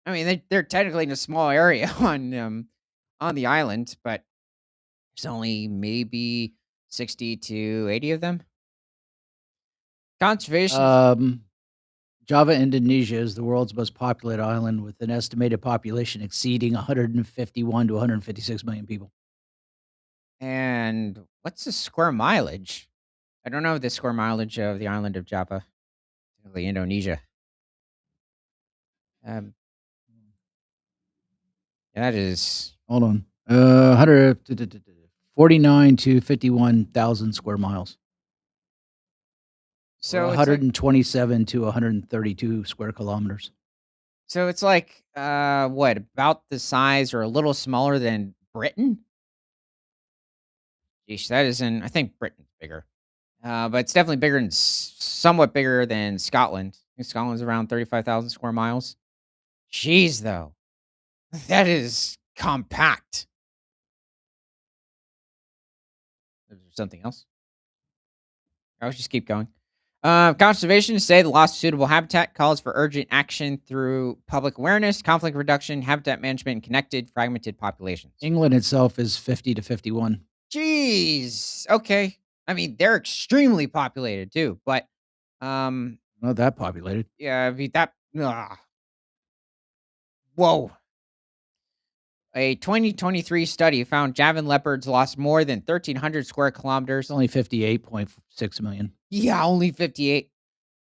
I mean, they're technically in a small area on the island, but there's only maybe 60 to 80 of them. Conservation. Um, Java, Indonesia is the world's most populated island with an estimated population exceeding 151 to 156 million people. And what's the square mileage? I don't know the square mileage of the island of Java, technically Indonesia. Um, that is Hold on. 100 49 to 51,000 square miles, or so. It's like 127 to 132 square kilometers. it's like what, about the size or a little smaller than Britain? Yeesh, that isn't. I think Britain's bigger. But it's definitely bigger than somewhat bigger than Scotland. I think Scotland's around 35,000 square miles. Jeez, though, that is compact. Is there something else? I'll just keep going. Conservationists say the loss of suitable habitat calls for urgent action through public awareness, conflict reduction, habitat management, and connected, fragmented populations. England itself is 50 to 51. Jeez. Okay. I mean, they're extremely populated too, but um, Not that populated. yeah, I mean that. Whoa. A 2023 study found Javan leopards lost more than 1,300 square It's kilometers. only 58.6 million. Yeah, only 58.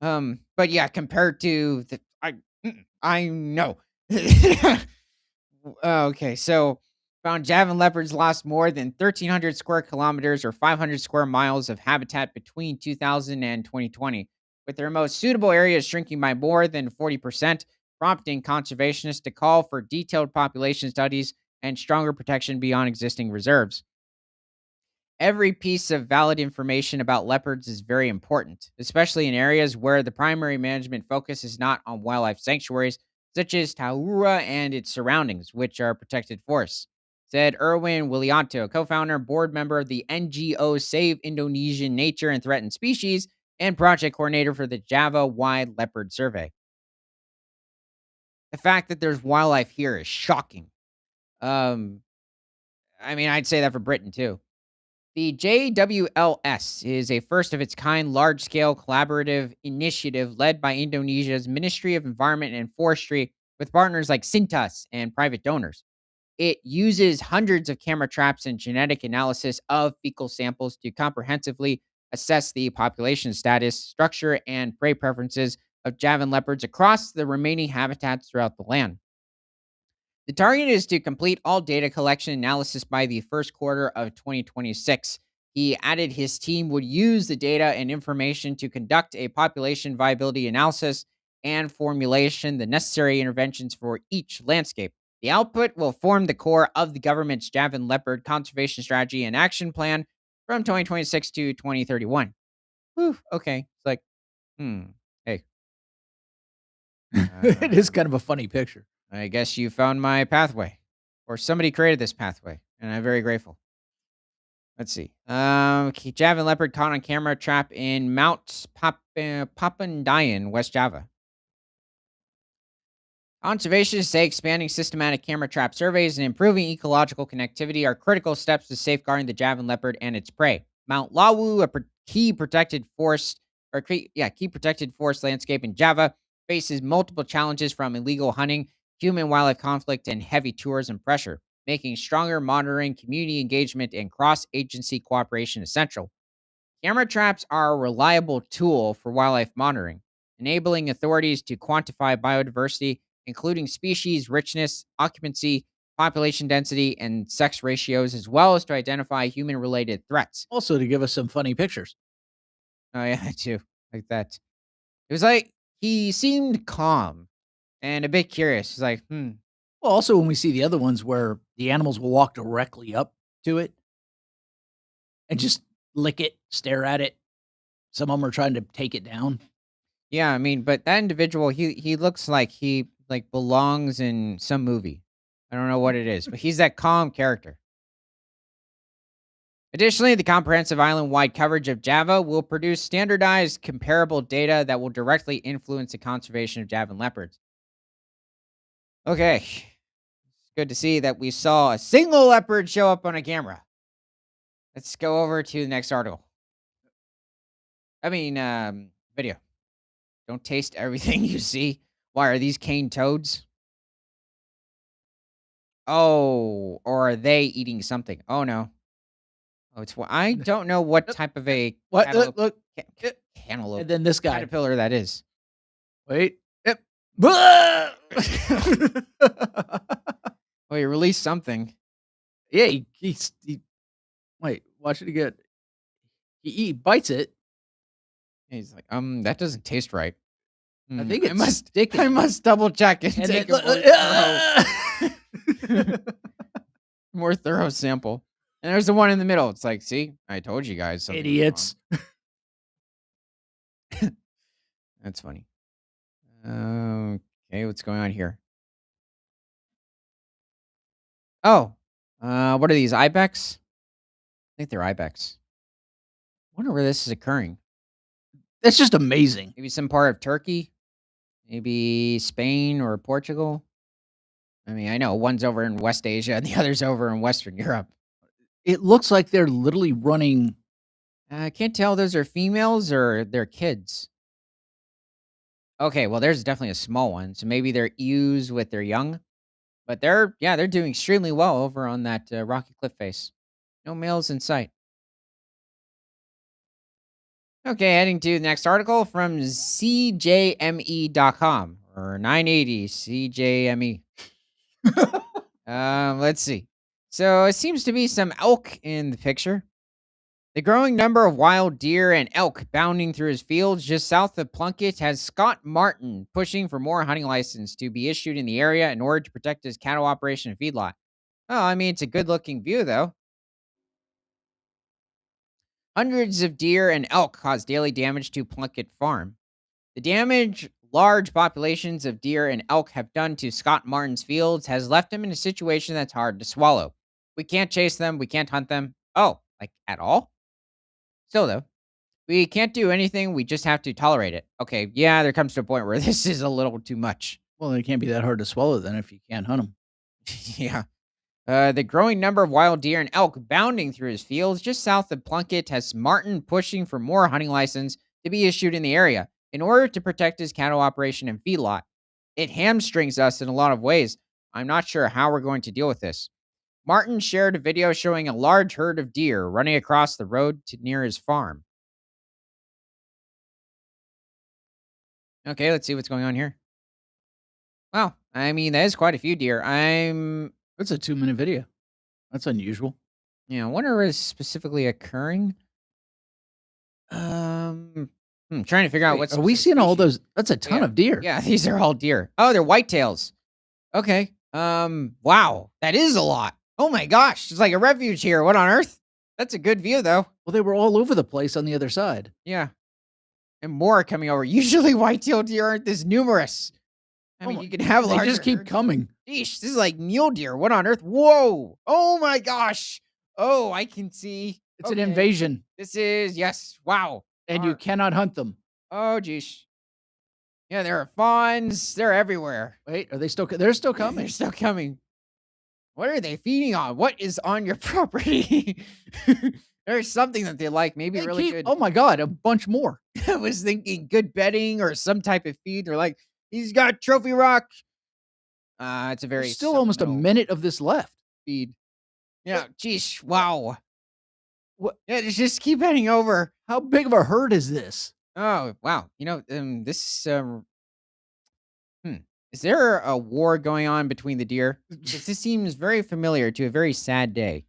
But yeah, compared to the I know. Okay, so found Javan leopards lost more than 1,300 square kilometers or 500 square miles of habitat between 2000 and 2020, with their most suitable areas shrinking by more than 40%, prompting conservationists to call for detailed population studies and stronger protection beyond existing reserves. Every piece of valid information about leopards is very important, especially in areas where the primary management focus is not on wildlife sanctuaries, such as Taura and its surroundings, which are protected forests, said Erwin Willianto, co founder and board member of the NGO Save Indonesian Nature and Threatened Species and project coordinator for the Java Wide Leopard Survey. The fact that there's wildlife here is shocking. Um, I mean, I'd say that for Britain too. The JWLS is a first of its kind large scale collaborative initiative led by Indonesia's Ministry of Environment and Forestry with partners like Sintas and private donors. It uses hundreds of camera traps and genetic analysis of fecal samples to comprehensively assess the population status, structure, and prey preferences of Javan leopards across the remaining habitats throughout the land. The target is to complete all data collection analysis by the first quarter of 2026. He added his team would use the data and information to conduct a population viability analysis and formulation the necessary interventions for each landscape. The output will form the core of the government's Javan leopard conservation strategy and action plan from 2026 to 2031. Whew, okay. It's like, hmm, hey, It is uh, kind of a funny picture. I guess you found my pathway, or somebody created this pathway, and I'm very grateful. Let's see. Javan leopard caught on camera trap in Papandayan, West Java. Conservationists say expanding systematic camera trap surveys and improving ecological connectivity are critical steps to safeguarding the Javan leopard and its prey. Mount Lawu, key protected forest key protected forest landscape in Java, faces multiple challenges from illegal hunting, human wildlife conflict, and heavy tourism pressure, making stronger monitoring, community engagement, and cross agency cooperation essential. Camera traps are a reliable tool for wildlife monitoring, enabling authorities to quantify biodiversity, including species richness, occupancy, population density, and sex ratios, as well as to identify human related threats. Also, to give us some funny pictures. Oh, yeah, too. Like that. It was like he seemed calm and a bit curious. He's like, Well, also, when we see the other ones where the animals will walk directly up to it and just lick it, stare at it. Some of them are trying to take it down. yeah, I mean, but that individual, he looks like he like belongs in some movie. I don't know what it is, but he's that calm character. Additionally, the comprehensive island-wide coverage of Java will produce standardized, comparable data that will directly influence the conservation of Javan leopards. Okay, it's good to see that we saw a single leopard show up on a camera. Let's go over to the next article. Video. Don't taste everything you see. Why are these cane toads? Oh, or are they eating something? Oh no. Oh, I don't know what Yep, type of yep. a What? cantaloupe, Look. ca- cantaloupe And then this guy. caterpillar that is. Wait. Yep. Oh, he released something. Yeah, wait, watch it again. He bites it. He's like, that doesn't taste right. I think I it's must sticking. I must double check and And take then, a more thorough sample. And there's the one in the middle. It's like, see, I told you guys something was idiots. wrong. That's funny. Okay, what's going on here? Oh, what are these ibex? I think they're ibex. Wonder where this is occurring. That's just amazing. Maybe some part of Turkey, maybe Spain or Portugal. I mean, I know one's over in West Asia and the other's over in Western Europe. It looks like they're literally running. I can't tell those are females or they're kids. Okay, well, there's definitely a small one, so maybe they're ewes with their young. But they're doing extremely well over on that rocky cliff face. No males in sight. Okay, heading to the next article from CJME.com or 980 CJME. Let's see. So it seems to be some elk in the picture. The growing number of wild deer and elk bounding through his fields just south of Plunkett has Scott Martin pushing for more hunting license to be issued in the area in order to protect his cattle operation and feedlot. Oh, I mean, it's a good looking view, though. Hundreds of deer and elk cause daily damage to Plunkett Farm. The damage large populations of deer and elk have done to Scott Martin's fields has left him in a situation that's hard to swallow. We can't chase them, we can't hunt them. Oh, like at all? Still, though, we can't do anything, we just have to tolerate it. Okay, yeah, there comes to a point where this is a little too much. Well, they can't be that hard to swallow then if you can't hunt them. Yeah. The growing number of wild deer and elk bounding through his fields just south of Plunkett has Martin pushing for more hunting license to be issued in the area in order to protect his cattle operation and feedlot. It hamstrings us in a lot of ways. I'm not sure how we're going to deal with this. Martin shared a video showing a large herd of deer running across the road to near his farm. Okay, let's see what's going on here. Wow, I mean, that is quite a few deer. It's a 2-minute video. That's unusual. Wonder what is specifically occurring. Trying to figure out Wait, what's. are we seeing all those? That's a ton Yeah. of deer. Yeah, these are all deer. Oh, they're whitetails. Okay. Wow, that is a lot. Oh my gosh, it's like a refuge here. What on earth? That's a good view, though. Well, they were all over the place on the other side. Yeah, and more are coming over. Usually, white-tailed deer aren't this numerous. I mean, you can have They larger. just keep herds. coming. Sheesh, this is like mule deer. What on earth? Whoa! Oh my gosh! Oh, I can see. It's an Okay. invasion, This is yes. Wow. and you cannot hunt them. Oh, geez. Yeah, there are fawns. They're everywhere. Wait, are they still? They're still They're coming. still coming. What are they feeding on? What is on your property? There's something that they like. Maybe They really keep- good. Oh my god, a bunch more. I was thinking good bedding or some type of feed. They're like, he's got trophy rock. It's a very There's still almost a supplemental minute of this left. feed. Yeah, geez, wow. What? Yeah, just keep heading over. How big of a herd is this? Oh, wow. This is there a war going on between the deer? 'Cause this seems very familiar to a very sad day.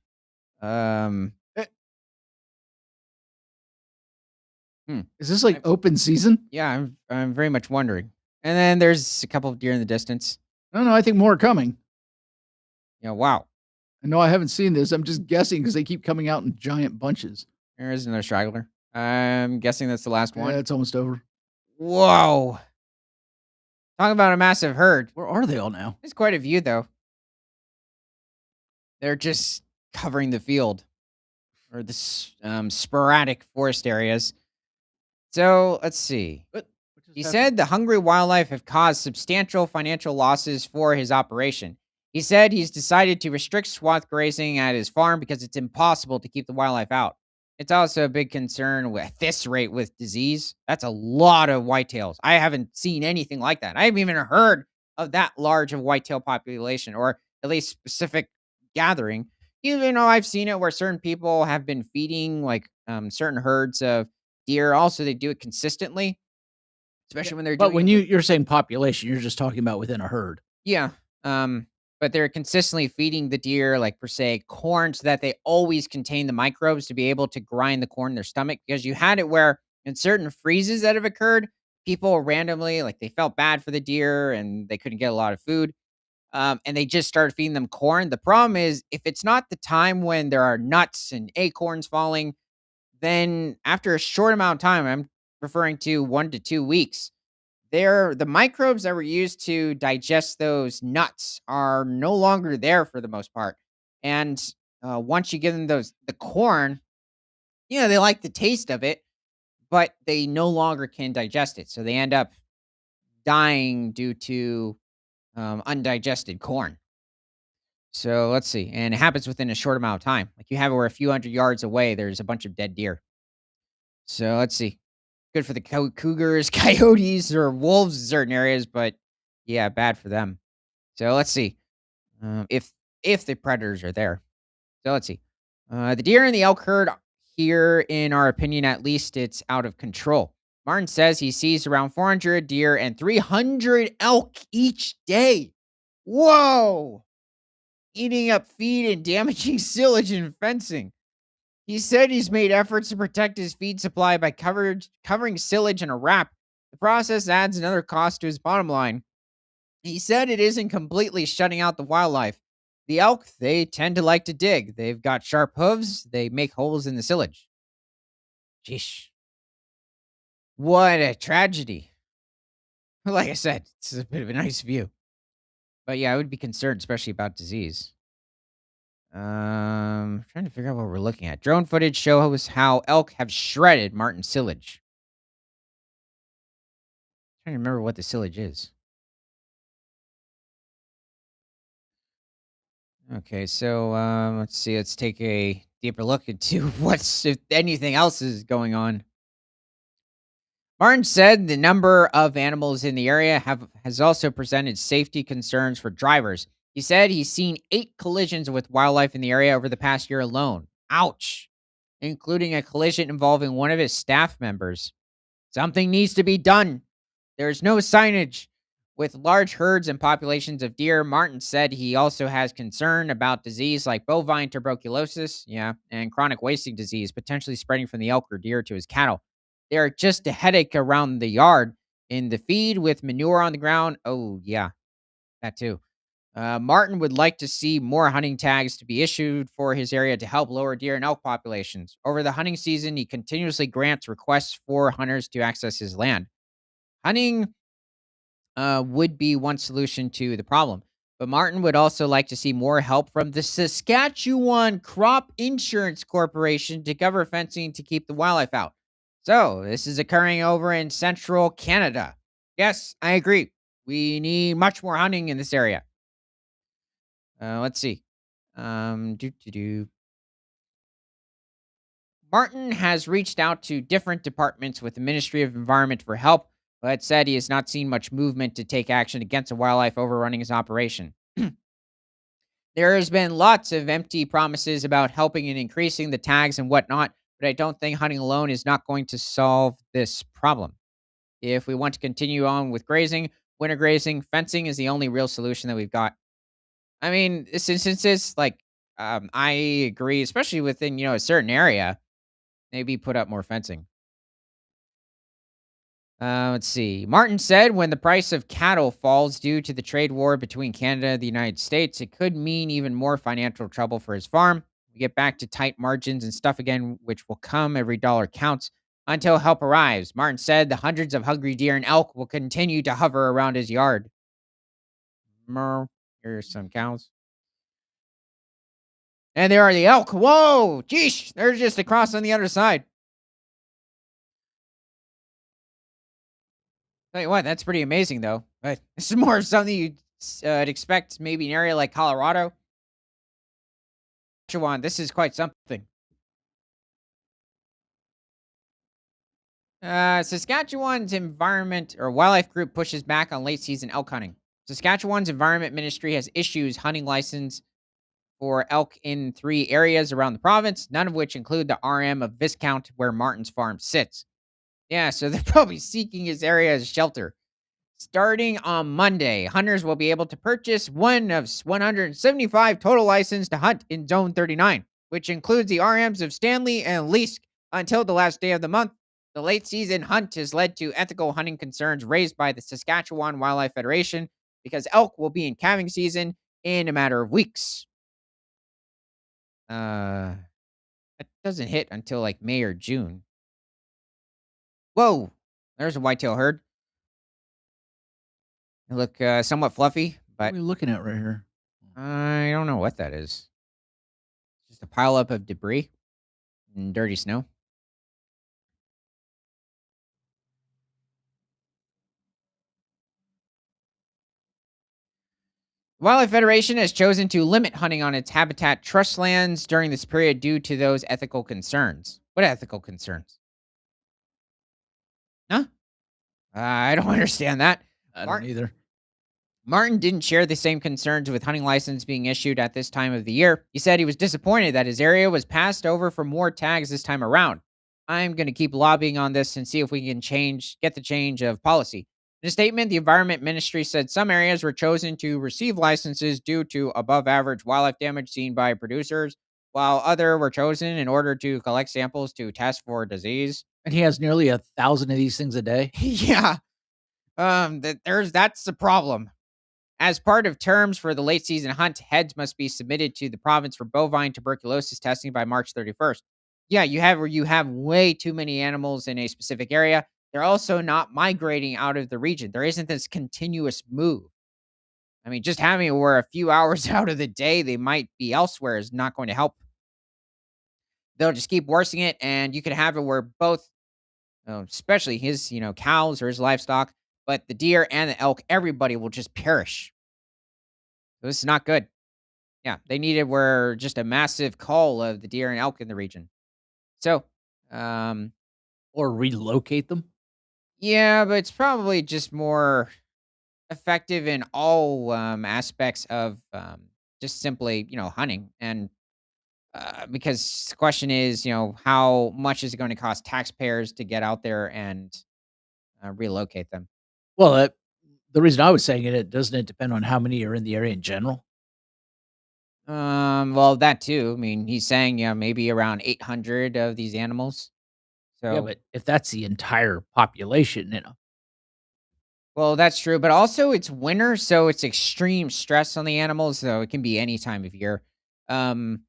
Is this like open season? Yeah, I'm very much wondering. And then there's a couple of deer in the distance. No, I think more are coming. Yeah, wow. I know I haven't seen this. I'm just guessing because they keep coming out in giant bunches. There is another straggler. I'm guessing that's the last one. Yeah, it's almost over. Whoa. Talk about a massive herd. Where are they all now? There's quite a view, though. They're just covering the field or the sporadic forest areas. So let's see. What just He happened? said the hungry wildlife have caused substantial financial losses for his operation. He said he's decided to restrict swath grazing at his farm because it's impossible to keep the wildlife out. It's also a big concern with at this rate with disease. That's a lot of whitetails. I haven't seen anything like that. I haven't even heard of that large of whitetail population or at least specific gathering. Even though I've seen it where certain people have been feeding like certain herds of deer. Also, they do it consistently, Yeah, especially when they're but doing when it with you're saying population, you're just talking about within a herd. yeah, but they're consistently feeding the deer, like, per se, corn so that they always contain the microbes to be able to grind the corn in their stomach, because you had it where in certain freezes that have occurred, people randomly like, they felt bad for the deer and they couldn't get a lot of food, and they just started feeding them corn. The problem is if it's not the time when there are nuts and acorns falling, then after a short amount of time, I'm referring to 1 to 2 weeks, the microbes that were used to digest those nuts are no longer there for the most part. And once you give them the corn, yeah, they like the taste of it, but they no longer can digest it. So they end up dying due to undigested corn. So let's see. And it happens within a short amount of time. Like you have it where a few hundred yards away, there's a bunch of dead deer. So let's see. Good for the cougars, coyotes, or wolves in certain areas, but yeah, bad for them. So let's see if the predators are there. So let's see. The deer and the elk herd here, in our opinion, at least, it's out of control. Martin says he sees around 400 deer and 300 elk each day. Whoa! Eating up feed and damaging silage and fencing. He said he's made efforts to protect his feed supply by covering silage in a wrap. The process adds another cost to his bottom line. He said it isn't completely shutting out the wildlife. The elk, they tend to like to dig. They've got sharp hooves. They make holes in the silage. Sheesh. What a tragedy. Like I said, it's a bit of a nice view. But yeah, I would be concerned, especially about disease. Trying to figure out what we're looking at. Drone footage shows how elk have shredded marten silage. Trying to remember what the silage is. Okay, so let's see. Let's take a deeper look into what's if anything else is going on. Martin said the number of animals in the area have has also presented safety concerns for drivers. He said he's seen 8 collisions with wildlife in the area over the past year alone. Ouch! Including a collision involving one of his staff members. Something needs to be done. There's no signage. With large herds and populations of deer, Martin said he also has concern about disease like bovine tuberculosis, yeah, and chronic wasting disease potentially spreading from the elk or deer to his cattle. They're just a headache around the yard. In the feed with manure on the ground, oh, yeah, that too. Martin would like to see more hunting tags to be issued for his area to help lower deer and elk populations. Over the hunting season, he continuously grants requests for hunters to access his land. Hunting would be one solution to the problem. But Martin would also like to see more help from the Saskatchewan Crop Insurance Corporation to cover fencing to keep the wildlife out. So, this is occurring over in central Canada. Yes, I agree. We need much more hunting in this area. Let's see. Do do do. Martin has reached out to different departments with the Ministry of Environment for help, but said he has not seen much movement to take action against a wildlife overrunning his operation. There has been lots of empty promises about helping and increasing the tags and whatnot, but I don't think hunting alone is not going to solve this problem. If we want to continue on with grazing, winter grazing, fencing is the only real solution that we've got. I mean, this instances, like, I agree, especially within, a certain area, maybe put up more fencing. Let's see. Martin said when the price of cattle falls due to the trade war between Canada and the United States, it could mean even more financial trouble for his farm. We get back to tight margins and stuff again, which will come every dollar counts until help arrives. Martin said the hundreds of hungry deer and elk will continue to hover around his yard. Mer, here's some cows. And there are the elk. Whoa, geesh, they're just across on the other side. Tell you what, that's pretty amazing, though. But this is more of something you'd expect maybe an area like Colorado. Saskatchewan, this is quite something. Saskatchewan's environment or wildlife group pushes back on late season elk hunting. Saskatchewan's environment ministry has issues hunting license for elk in 3 areas around the province, none of which include the RM of Viscount where Martin's farm sits. Yeah, so they're probably seeking his area as shelter. Starting on Monday, hunters will be able to purchase one of 175 total licenses to hunt in Zone 39, which includes the RMs of Stanley and Leask until the last day of the month. The late season hunt has led to ethical hunting concerns raised by the Saskatchewan Wildlife Federation because elk will be in calving season in a matter of weeks. Uh, it doesn't hit until like May or June. Whoa, there's a whitetail herd. They look somewhat fluffy, What are but we looking at right here? I don't know what that is. Just a pile up of debris and dirty snow. Wildlife Federation has chosen to limit hunting on its habitat trust lands during this period due to those ethical concerns. What ethical concerns? Huh? I don't understand that. I don't Mar- either. Martin didn't share the same concerns with hunting license being issued at this time of the year. He said he was disappointed that his area was passed over for more tags this time around. I'm going to keep lobbying on this and see if we can get the change of policy. In a statement, the Environment Ministry said some areas were chosen to receive licenses due to above average wildlife damage seen by producers, while other were chosen in order to collect samples to test for disease. And he has nearly 1,000 of these things a day. Yeah. That's the problem. As part of terms for the late season hunt, heads must be submitted to the province for bovine tuberculosis testing by March 31st. Yeah, you have way too many animals in a specific area. They're also not migrating out of the region. There isn't this continuous move. I mean, just having it where a few hours out of the day they might be elsewhere is not going to help. They'll just keep worsening it, and you could have it where both, especially his, cows or his livestock, but the deer and the elk, everybody will just perish. So this is not good. Yeah, they needed were just a massive cull of the deer and elk in the region. So, um, Or relocate them. yeah, but it's probably just more effective in all aspects of just simply, hunting. And because the question is, how much is it going to cost taxpayers to get out there and relocate them? Well, the reason I was saying it doesn't it depend on how many are in the area in general? Well, that too. I mean, he's saying, maybe around 800 of these animals. Yeah, So but if that's the entire population, well, that's true, but also it's winter, so it's extreme stress on the animals, so it can be any time of year. Um,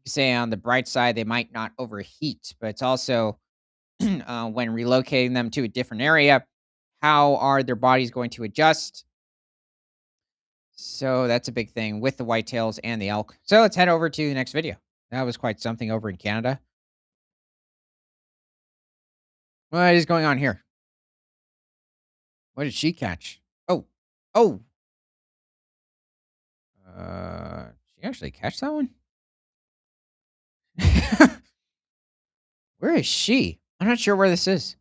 say on the bright side, they might not overheat, but it's also when relocating them to a different area, how are their bodies going to adjust? So that's a big thing with the whitetails and the elk. So let's head over to the next video. That was quite something over in Canada. What is going on here? What did she catch? Oh, oh, she actually catch that one? Where is she? I'm not sure where this is.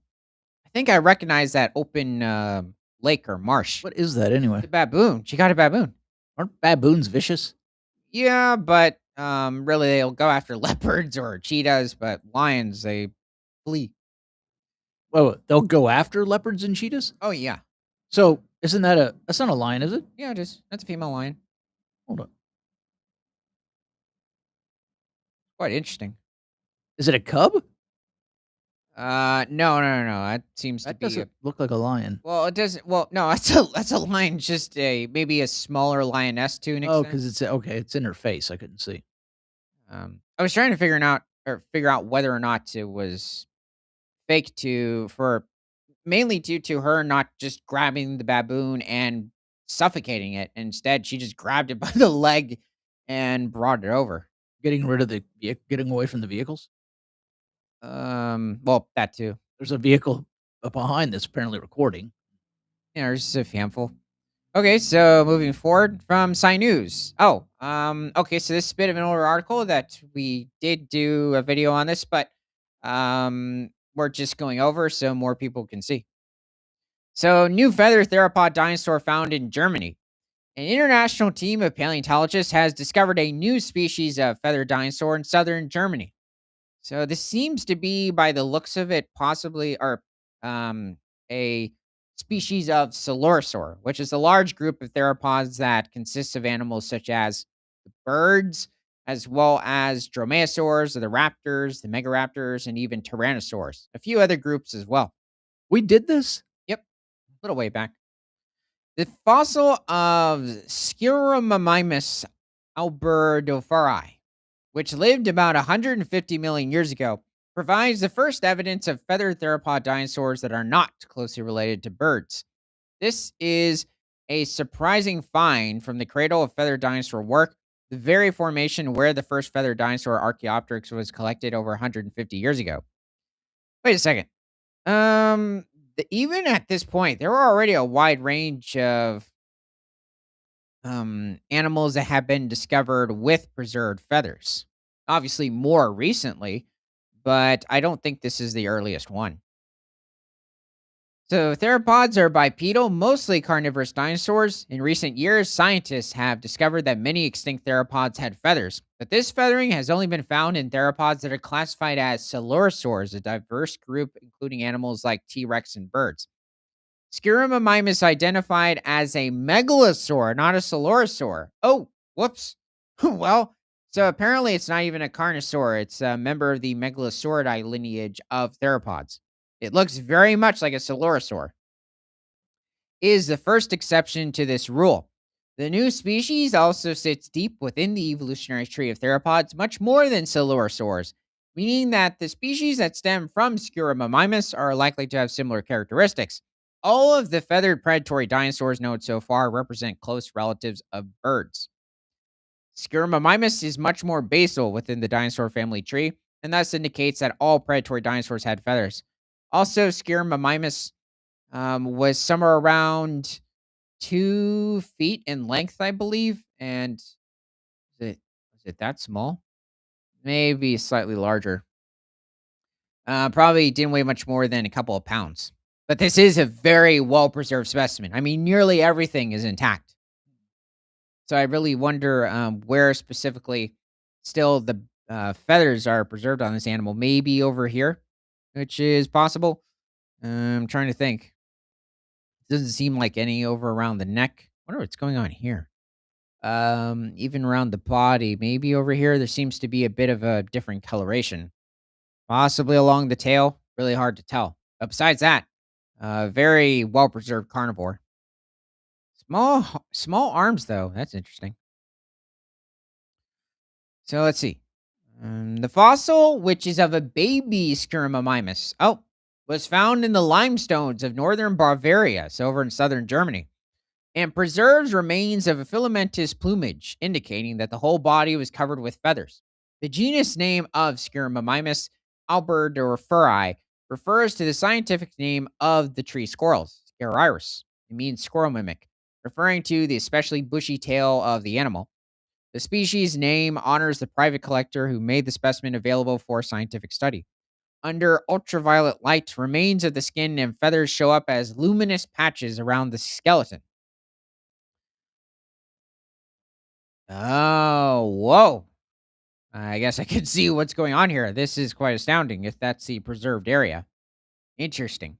I think I recognize that open lake or marsh. what is that anyway? The baboon. She got a baboon. Aren't baboons vicious? Yeah, but really they'll go after leopards or cheetahs, but lions they flee. Well, they'll go after leopards and cheetahs? Oh yeah, So, isn't that's not a lion, is it? yeah. It is. That's a female lion. Hold on. Quite interesting. Is it a cub? No, no, no, no. That seems to That be a doesn't look like a lion. well. It doesn't. Well, no. That's a lion. Just a maybe a smaller lioness to an Oh, extent. because it's okay, it's in her face, I couldn't see. I was trying to figure out whether or not it was fake to for mainly due to her not just grabbing the baboon and suffocating it. Instead, she just grabbed it by the leg and brought it over. Getting rid of the getting away from the vehicles? Well, that too. There's a vehicle up behind that's apparently recording. Yeah, there's just a handful. Okay, so moving forward from Sci News. Okay, so this is a bit of an older article that we did do a video on this, but we're just going over so more people can see. So, new feather theropod dinosaur found in Germany. An international team of paleontologists has discovered a new species of feathered dinosaur in southern Germany. So this seems to be, by the looks of it, possibly or a species of Coelurosaur, which is a large group of theropods that consists of animals such as birds, as well as dromaeosaurs, or the raptors, the megaraptors, and even tyrannosaurs. A few other groups as well. We did this? Yep, a little way back. The fossil of Sciromamimus albertofari, which lived about 150 million years ago, provides the first evidence of feathered theropod dinosaurs that are not closely related to birds. This is a surprising find from the cradle of feathered dinosaur work, the very formation where the first feathered dinosaur Archaeopteryx was collected over 150 years ago. Wait a second. Even at this point, there were already a wide range of animals that have been discovered with preserved feathers. Obviously, more recently, but I don't think this is the earliest one. So, theropods are bipedal, mostly carnivorous dinosaurs. In recent years, scientists have discovered that many extinct theropods had feathers, but this feathering has only been found in theropods that are classified as coelurosaurs, a diverse group including animals like T Rex and birds. Sciromamimus identified as a megalosaur, not a coelurosaur. Oh, whoops. Well, so apparently it's not even a carnosaur. It's a member of the Megalosauridae lineage of theropods. It looks very much like a coelurosaur. Is the first exception to this rule. The new species also sits deep within the evolutionary tree of theropods, much more than coelurosaurs, meaning that the species that stem from Sciromamimus are likely to have similar characteristics. All of the feathered predatory dinosaurs known so far represent close relatives of birds. Sciromamimus is much more basal within the dinosaur family tree, and thus indicates that all predatory dinosaurs had feathers. Also, Sciromamimus was somewhere around 2 feet in length, I believe. And is it that small? Maybe slightly larger. Probably didn't weigh much more than a couple of pounds. But this is a very well preserved specimen. I mean, nearly everything is intact. So I really wonder where specifically still the feathers are preserved on this animal. Maybe over here, which is possible. I'm trying to think. Doesn't seem like any over around the neck. Wonder what's going on here. Even around the body, maybe over here, there seems to be a bit of a different coloration. Possibly along the tail, really hard to tell. But besides that, very well preserved carnivore. Small arms though. That's interesting. So let's see. The fossil, which is of a baby Sciromamimus, was found in the limestones of northern Bavaria, so over in southern Germany, and preserves remains of a filamentous plumage, indicating that the whole body was covered with feathers. The genus name of Sciromamimus albertoferi refers to the scientific name of the tree squirrels, Scaryrus. It means squirrel mimic, referring to the especially bushy tail of the animal. The species name honors the private collector who made the specimen available for scientific study. Under ultraviolet light, remains of the skin and feathers show up as luminous patches around the skeleton. Oh, whoa. I guess I can see what's going on here. This is quite astounding if that's the preserved area. Interesting.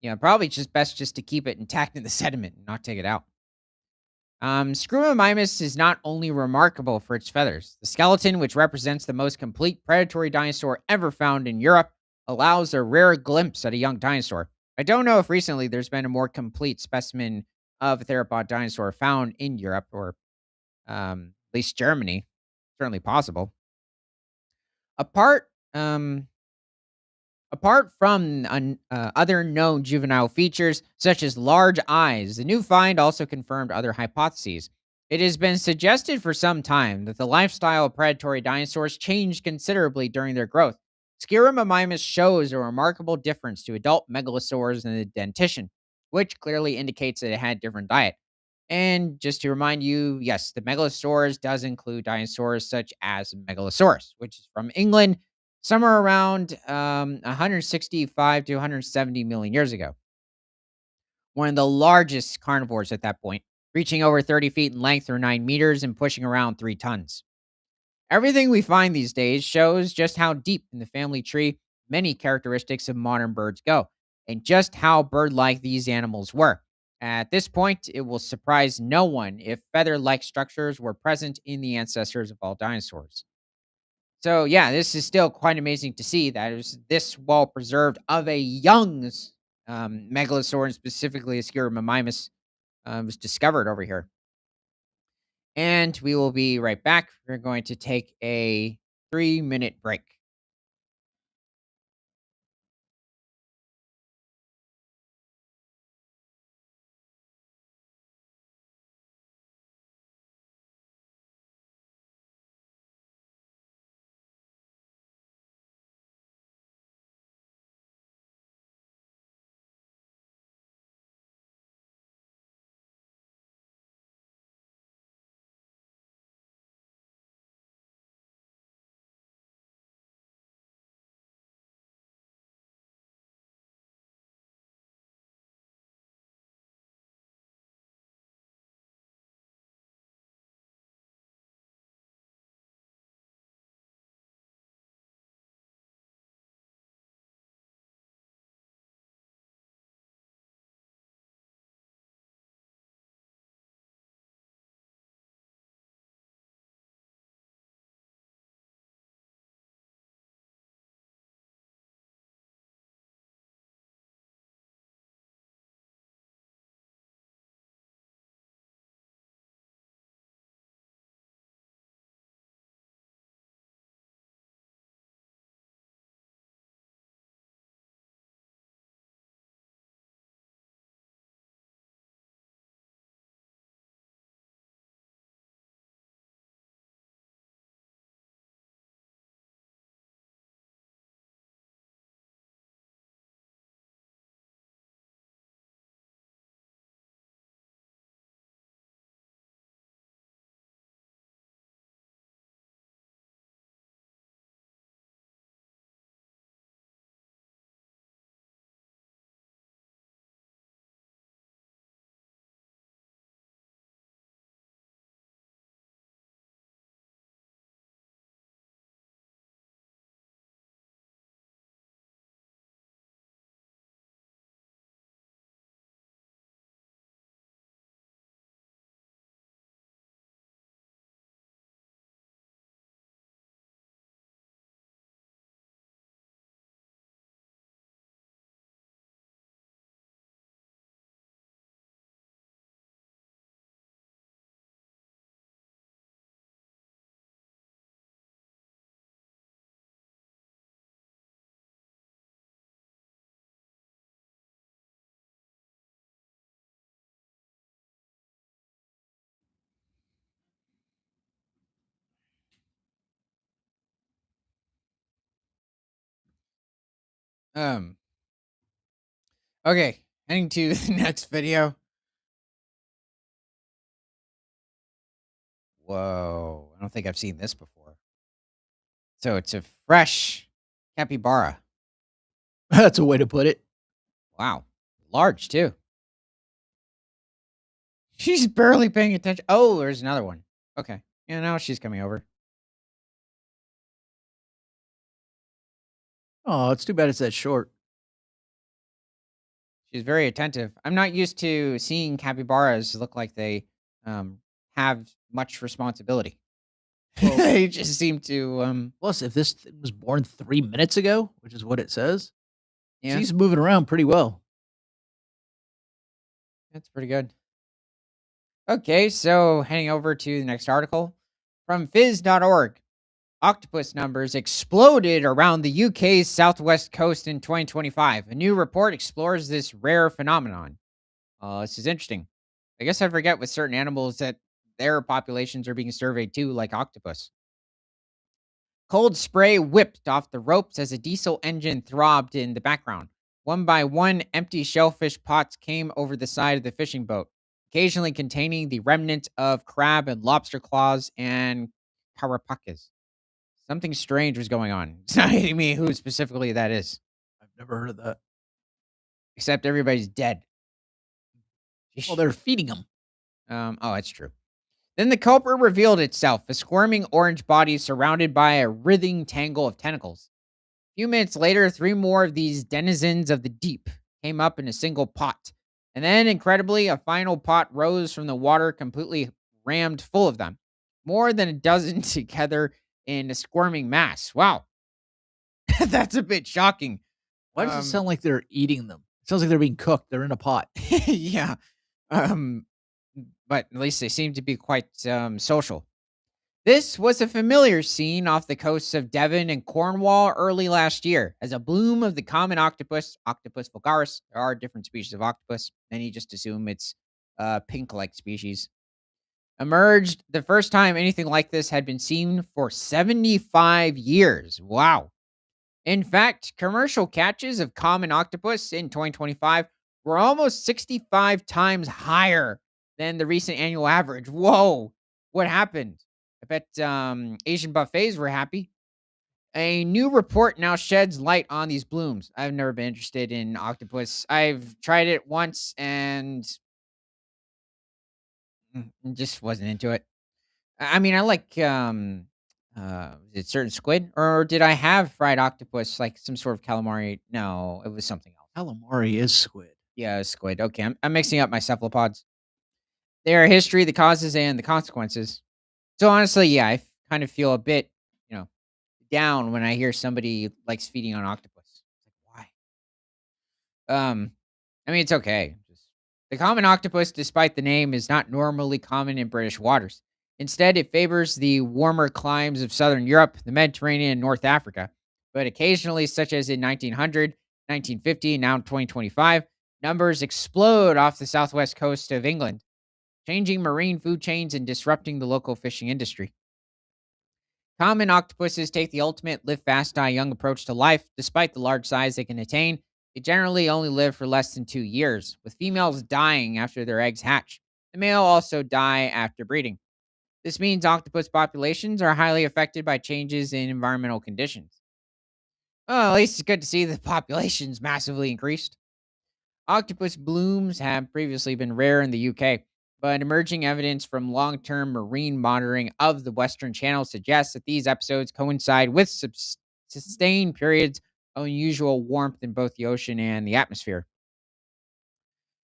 Yeah, probably just best just to keep it intact in the sediment and not take it out. Sciromamimus is not only remarkable for its feathers. The skeleton, which represents the most complete predatory dinosaur ever found in Europe, allows a rare glimpse at a young dinosaur. I don't know if recently there's been a more complete specimen of a theropod dinosaur found in Europe or at least Germany. Certainly possible. Apart um, Apart from other known juvenile features such as large eyes, the new find also confirmed other hypotheses. It has been suggested for some time that the lifestyle of predatory dinosaurs changed considerably during their growth. Schirromamimus shows a remarkable difference to adult megalosaurs and the dentition, which clearly indicates that it had different diet. And just to remind you, yes, the megalosaurs does include dinosaurs such as Megalosaurus, which is from England, somewhere around 165 to 170 million years ago. One of the largest carnivores at that point, reaching over 30 feet in length or 9 meters and pushing around 3 tons. Everything we find these days shows just how deep in the family tree many characteristics of modern birds go, and just how bird like these animals were. At this point, it will surprise no one if feather like structures were present in the ancestors of all dinosaurs. So, yeah, this is still quite amazing to see that it was this well preserved of a young megalosaur, and specifically a Sciromamimus, was discovered over here. And we will be right back. We're going to take a 3-minute break. Um, okay, heading to the next video. Whoa, I don't think I've seen this before. So it's a fresh capybara. That's a way to put it. Wow, large too. She's barely paying attention. Oh, there's another one. Okay, yeah, now she's coming over. Oh, it's too bad it's that short. She's very attentive. I'm not used to seeing capybaras look like they um, have much responsibility. Well, They just seem to, plus, if this thing was born 3 minutes ago, which is what it says, yeah, she's moving around pretty well. that's pretty good. Okay, so heading over to the next article from phys.org. Octopus numbers exploded around the UK's southwest coast in 2025. A new report explores this rare phenomenon. This is interesting. I guess I forget with certain animals that their populations are being surveyed too, like octopus. Cold spray whipped off the ropes as a diesel engine throbbed in the background. One by one, empty shellfish pots came over the side of the fishing boat, occasionally containing the remnant of crab and lobster claws and carapaces. Something strange was going on. It's not hitting me who specifically that is, I've never heard of that. except everybody's dead. Well, Sheesh. they're feeding them. Oh, that's true. Then the culprit revealed itself, a squirming orange body surrounded by a writhing tangle of tentacles. A few minutes later, three more of these denizens of the deep came up in a single pot. And then, incredibly, a final pot rose from the water, completely rammed full of them. More than a dozen together in a squirming mass. Wow. That's a bit shocking. Why does it Um, sound like they're eating them? It sounds like they're being cooked. They're in a pot. yeah. Um, but at least they seem to be quite social. This was a familiar scene off the coasts of Devon and Cornwall early last year as a bloom of the common octopus, Octopus vulgaris. There are different species of octopus, and you just assume it's a pink like species. Emerged the first time anything like this had been seen for 75 years. Wow. In fact, commercial catches of common octopus in 2025 were almost 65 times higher than the recent annual average. Whoa, what happened? I bet Asian buffets were happy. A new report now sheds light on these blooms. I've never been interested in octopus. I've tried it once and just wasn't into it. I mean, I like is it certain squid or did I have fried octopus like some sort of calamari? No, it was something else. Calamari is squid. Yeah, it was squid. Okay, I'm mixing up my cephalopods. Their history, the causes, and the consequences. So honestly, yeah, kind of feel a bit, you know, down when I hear somebody likes feeding on octopus. It's like, why? I mean, it's okay. Just the common octopus, despite the name, is not normally common in British waters. Instead, it favors the warmer climes of southern Europe, the Mediterranean, and North Africa. But occasionally, such as in 1900, 1950, and now 2025, numbers explode off the southwest coast of England, changing marine food chains and disrupting the local fishing industry. Common octopuses take the ultimate live fast, die young approach to life. Despite the large size they can attain, they generally only live for less than 2 years, with females dying after their eggs hatch. The male also die after breeding. This means octopus populations are highly affected by changes in environmental conditions. Well, at least it's good to see the populations massively increased. Octopus blooms have previously been rare in the UK, but emerging evidence from long term marine monitoring of the Western Channel suggests that these episodes coincide with sustained periods of unusual warmth in both the ocean and the atmosphere.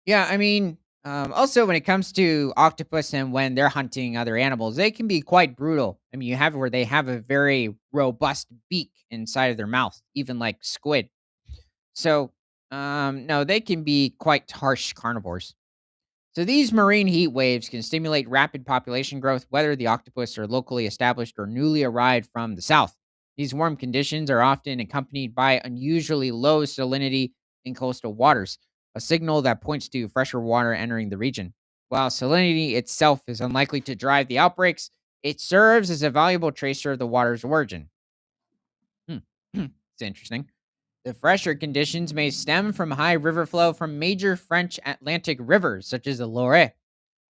Yeah, I mean, also when it comes to octopus and when they're hunting other animals, they can be quite brutal. I mean, you have it where they have a very robust beak inside of their mouth, even like squid. So, no, they can be quite harsh carnivores. So these marine heat waves can stimulate rapid population growth, whether the octopus are locally established or newly arrived from the south. These warm conditions are often accompanied by unusually low salinity in coastal waters, a signal that points to fresher water entering the region. While salinity itself is unlikely to drive the outbreaks, it serves as a valuable tracer of the water's origin. Hmm. It's interesting. The fresher conditions may stem from high river flow from major French Atlantic rivers, such as the Loire,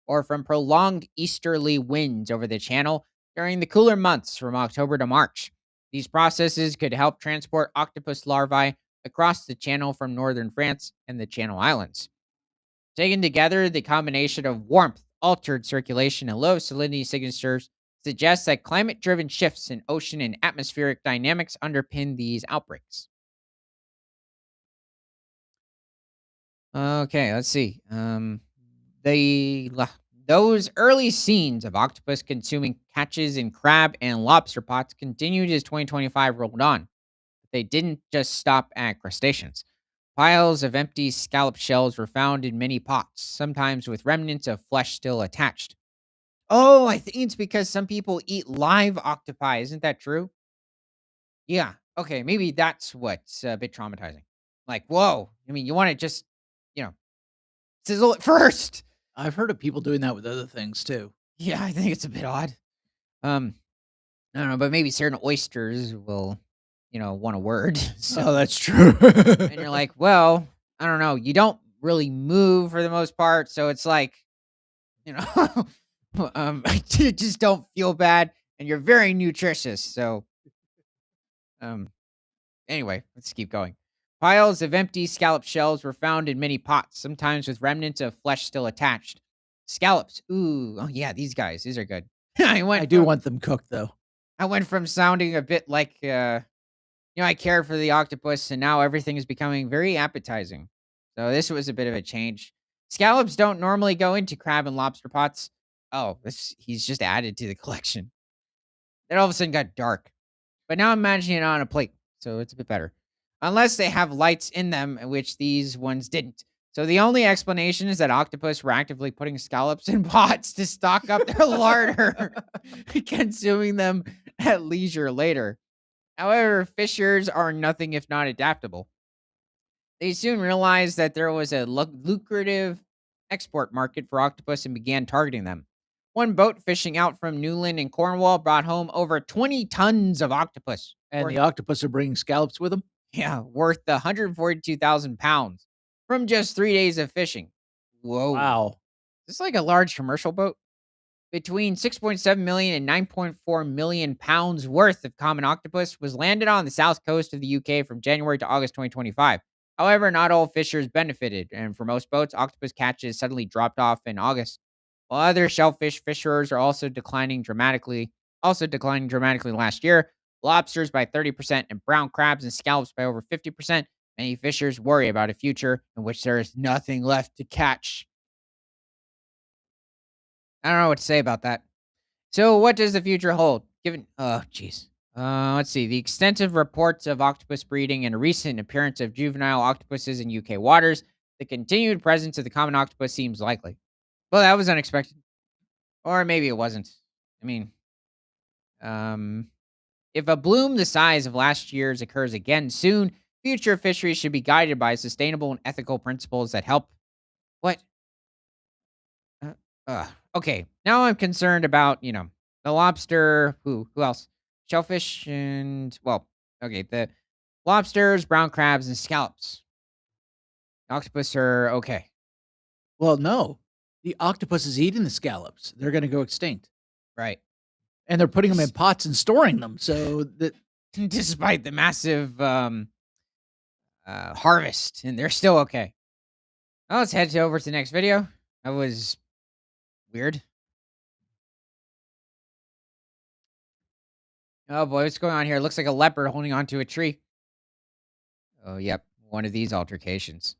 or from prolonged easterly winds over the channel during the cooler months from October to March. These processes could help transport octopus larvae across the channel from northern France and the Channel Islands. Taken together, the combination of warmth, altered circulation, and low salinity signatures suggests that climate driven shifts in ocean and atmospheric dynamics underpin these outbreaks. Okay, let's see. The la- those early scenes of octopus consuming catches in crab and lobster pots continued as 2025 rolled on. But they didn't just stop at crustaceans. Piles of empty scallop shells were found in many pots, sometimes with remnants of flesh still attached. Oh, I think it's because some people eat live octopi. Isn't that true? Yeah. Okay, maybe that's what's a bit traumatizing. Like, whoa. I mean, you want to just, you know, sizzle it first. I've heard of people doing that with other things too. Yeah, I think it's a bit odd. Um, I don't know, but maybe certain oysters will, want a word. Oh, So, that's true. and you're like, well, I don't know. You don't really move for the most part, so it's like, you know, you just don't feel bad, and you're very nutritious. So, um, anyway, let's keep going. Piles of empty scallop shells were found in many pots, sometimes with remnants of flesh still attached. Scallops. Ooh, oh yeah, these guys. These are good. I I went do from want them cooked, though. I went from sounding a bit like I cared for the octopus, and now everything is becoming very appetizing. So this was a bit of a change. Scallops don't normally go into crab and lobster pots. Oh, he's just added to the collection. Then all of a sudden got dark. But now I'm imagining it on a plate, so it's a bit better. Unless they have lights in them, which these ones didn't. So the only explanation is that octopus were actively putting scallops in pots to stock up their larder, consuming them at leisure later. However, fishers are nothing if not adaptable. They soon realized that there was a lucrative export market for octopus and began targeting them. One boat fishing out from Newland in Cornwall brought home over 20 tons of octopus, And worth the octopus are bringing scallops with them? yeah, worth 142,000 pounds from just 3 days of fishing. Whoa, Wow. this is like a large commercial boat. Between 6.7 million and 9.4 million pounds worth of common octopus was landed on the south coast of the UK from January to August 2025. However, not all fishers benefited, and for most boats, octopus catches suddenly dropped off in August. While other shellfish fishers are also declining dramatically last year, lobsters by 30% and brown crabs and scallops by over 50%, many fishers worry about a future in which there is nothing left to catch. I don't know what to say about that. So, what does the future hold? Given, oh, jeez. Let's see. The extensive reports of octopus breeding and a recent appearance of juvenile octopuses in UK waters, the continued presence of the common octopus seems likely. Well, that was unexpected, or maybe it wasn't. I mean, um, if a bloom the size of last year's occurs again soon, future fisheries should be guided by sustainable and ethical principles that help. What? Uh, okay, now I'm concerned about, the lobster, who else? Shellfish and, well, okay, the lobsters, brown crabs, and scallops. Octopus are okay, Well, no. The octopus is eating the scallops. They're gonna go extinct. right? And they're putting them in Des pots and storing them, so that despite the massive, harvest, and they're still okay. Well, let's head over to the next video. That was weird. Oh boy, what's going on here? Looks like a leopard holding onto a tree. Oh, yep, one of these altercations.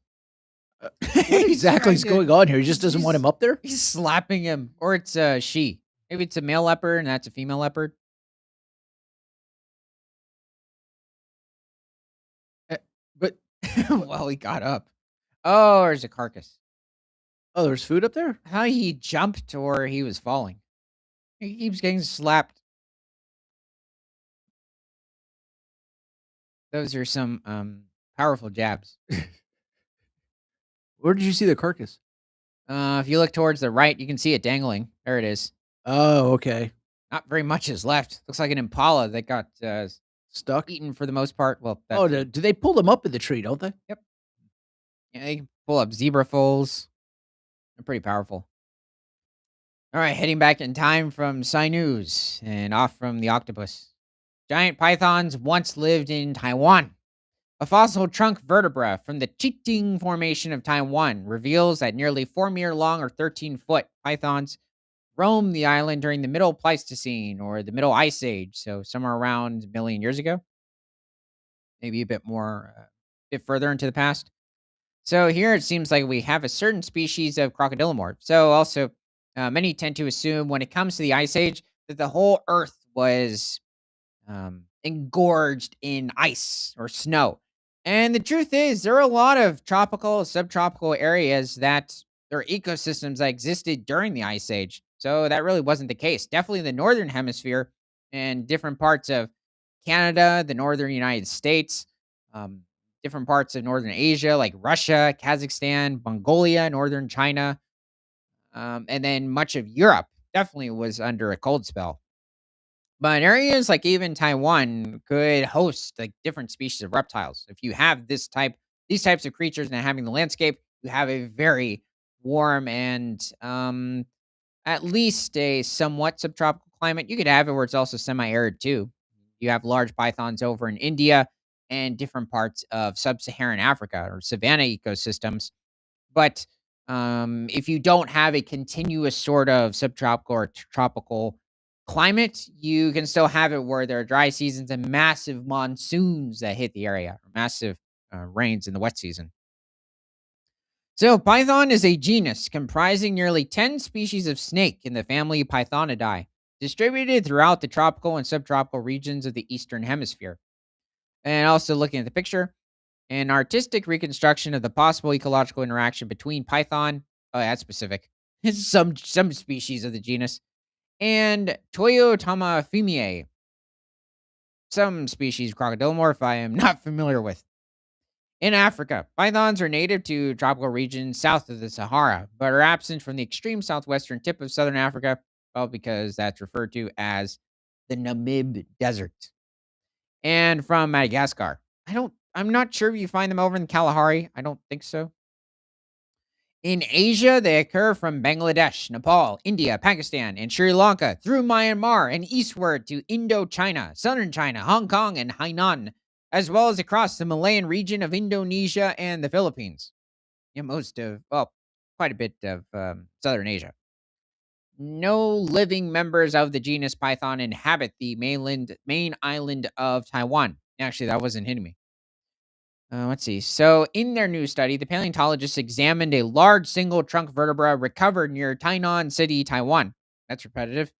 what He's exactly trying is to going on here? He just doesn't want he's him up there? he's slapping him, or it's a she. Maybe it's a male leopard and that's a female leopard. Eh, but Well, he got up. Oh, there's a carcass. oh, there's food up there? How he jumped or he was falling. He keeps getting slapped. Those are some powerful jabs. Where did you see the carcass? If you look towards the right, you can see it dangling. There it is. Oh, okay. Not very much is left. Looks like an impala that got Stuck? eaten for the most part. Well, Oh, that's do they pull them up in the tree, don't they? yep. Yeah, they can pull up zebra foals. They're pretty powerful. All right, heading back in time from News and off from the octopus. Giant pythons once lived in Taiwan. A fossil trunk vertebra from the Chiting Formation of Taiwan reveals that nearly 4-meter long or 13-foot pythons roamed the island during the Middle Pleistocene or the Middle Ice Age, so somewhere around a million years ago, maybe a bit more, bit further into the past. So here it seems like we have a certain species of crocodilomorph. So also, many tend to assume when it comes to the Ice Age that the whole Earth was engorged in ice or snow. And the truth is, there are a lot of tropical, subtropical areas that there are ecosystems that existed during the Ice Age. So that really wasn't the case. Definitely the northern hemisphere and different parts of Canada, the northern United States, um, different parts of northern Asia like Russia, Kazakhstan, Mongolia, northern China, and then much of Europe. definitely was under a cold spell. But areas like even Taiwan could host like different species of reptiles. If you have these types of creatures and having the landscape, you have a very warm and at least a somewhat subtropical climate. You could have it where it's also semi-arid too. You have large pythons over in India and different parts of sub-Saharan Africa or savanna ecosystems. But if you don't have a continuous sort of subtropical or tropical climate, you can still have it where there are dry seasons and massive monsoons that hit the area, or massive rains in the wet season. So, python is a genus comprising nearly 10 species of snake in the family Pythonidae, distributed throughout the tropical and subtropical regions of the Eastern Hemisphere. And also looking at the picture, an artistic reconstruction of the possible ecological interaction between python, oh, that's specific, some species of the genus, and Toyotama femiae, some species crocodilomorph I am not familiar with. In Africa, pythons are native to tropical regions south of the Sahara, but are absent from the extreme southwestern tip of southern Africa, well, because that's referred to as the Namib Desert. And from Madagascar. I'm not sure if you find them over in Kalahari. I don't think so. In Asia, they occur from Bangladesh, Nepal, India, Pakistan, and Sri Lanka through Myanmar and eastward to Indochina, southern China, Hong Kong, and Hainan, as well as across the Malayan region of Indonesia and the Philippines. Yeah, quite a bit of southern Asia. No living members of the genus Python inhabit the main island of Taiwan. Actually, that wasn't hitting me. Let's see. So, in their new study, the paleontologists examined a large single trunk vertebra recovered near Tainan City, Taiwan. That's repetitive.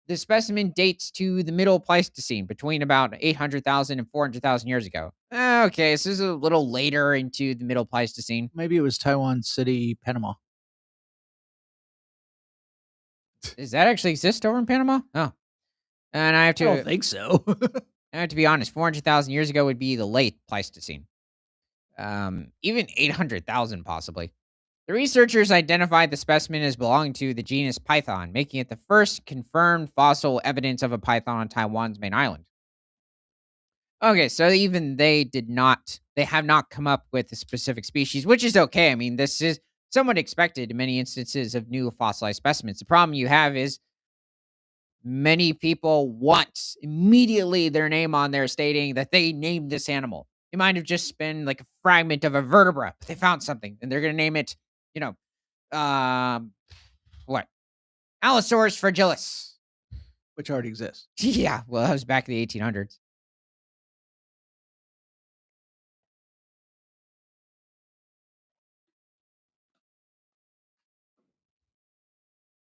The specimen dates to the Middle Pleistocene, between about 800,000 and 400,000 years ago. Okay, so this is a little later into the Middle Pleistocene. Maybe it was Taiwan City, Panama. Does that actually exist over in Panama? Oh, and I don't think so. I have to be honest. 400,000 years ago would be the late Pleistocene. Even 800,000 possibly. The researchers identified the specimen as belonging to the genus Python, making it the first confirmed fossil evidence of a python on Taiwan's main island. Okay, so even they have not come up with a specific species, which is okay. I mean, this is somewhat expected in many instances of new fossilized specimens. The problem you have is many people want immediately their name on there stating that they named this animal. It might have just been like a fragment of a vertebra, but they found something and they're going to name it, you know, what? Allosaurus fragilis. Which already exists. Yeah, well, that was back in the 1800s.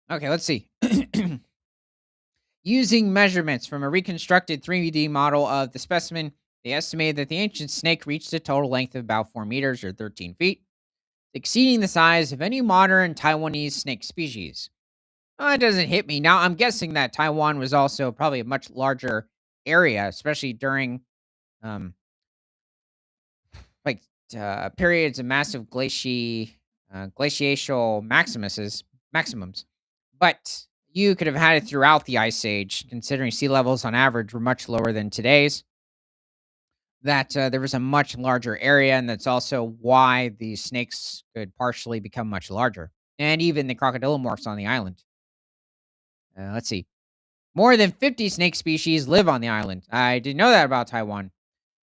Okay, let's see. Using measurements from a reconstructed 3D model of the specimen, they estimated that the ancient snake reached a total length of about 4 meters or 13 feet, exceeding the size of any modern Taiwanese snake species. It doesn't hit me. Now, I'm guessing that Taiwan was also probably a much larger area, especially during um, like periods of massive glacial maximums. But you could have had it throughout the ice age, considering sea levels on average were much lower than today's. That there was a much larger area, and that's also why the snakes could partially become much larger, and even the crocodilomorphs on the island. Let's see. More than 50 snake species live on the island. I didn't know that about Taiwan,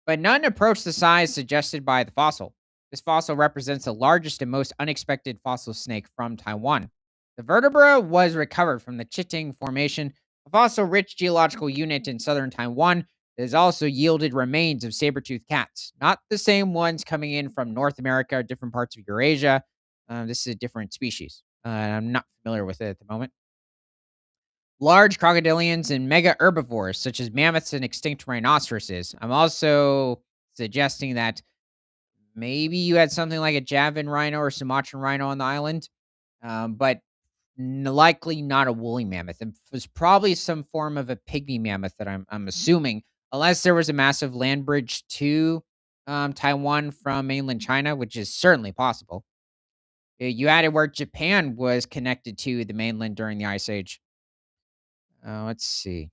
but none approach the size suggested by the fossil. This fossil represents the largest and most unexpected fossil snake from Taiwan. The vertebra was recovered from the Chiting Formation, a fossil-rich geological unit in southern Taiwan that has also yielded remains of saber-toothed cats, not the same ones coming in from North America or different parts of Eurasia. This is a different species. I'm not familiar with it at the moment. Large crocodilians and mega herbivores such as mammoths and extinct rhinoceroses. I'm also suggesting that maybe you had something like a Javan rhino or Sumatran rhino on the island, but likely not a woolly mammoth. It was probably some form of a pygmy mammoth that I'm assuming, unless there was a massive land bridge to Taiwan from mainland China, which is certainly possible. You added where Japan was connected to the mainland during the Ice Age. Let's see.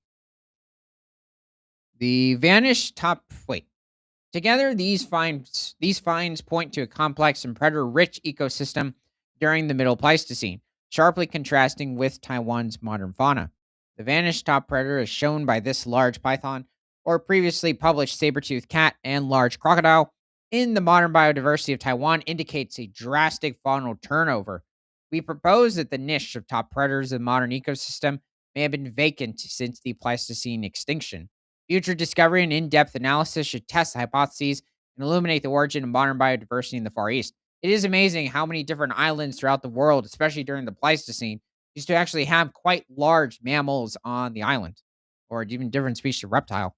The vanished top. Wait. Together, these finds point to a complex and predator-rich ecosystem during the Middle Pleistocene, sharply contrasting with Taiwan's modern fauna. The vanished top predator is shown by this large python, or previously published saber-toothed cat and large crocodile, in the modern biodiversity of Taiwan indicates a drastic faunal turnover. We propose that the niche of top predators in the modern ecosystem may have been vacant since the Pleistocene extinction. Future discovery and in depth analysis should test the hypotheses and illuminate the origin of modern biodiversity in the Far East. It is amazing how many different islands throughout the world, especially during the Pleistocene, used to actually have quite large mammals on the island, or even different species of reptile.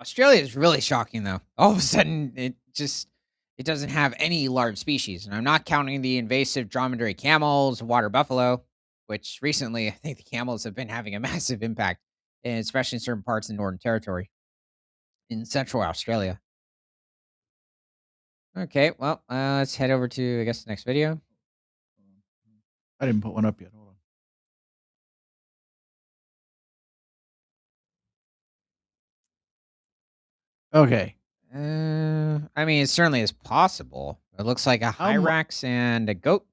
Australia is really shocking, though. All of a sudden, it doesn't have any large species, and I'm not counting the invasive dromedary camels, water buffalo, which recently I think the camels have been having a massive impact, and especially in certain parts of the Northern Territory in Central Australia. Okay, well, let's head over to I guess the next video. I didn't put one up yet. Hold on. Okay. I mean, it certainly is possible. It looks like a How mu hyrax and a goat.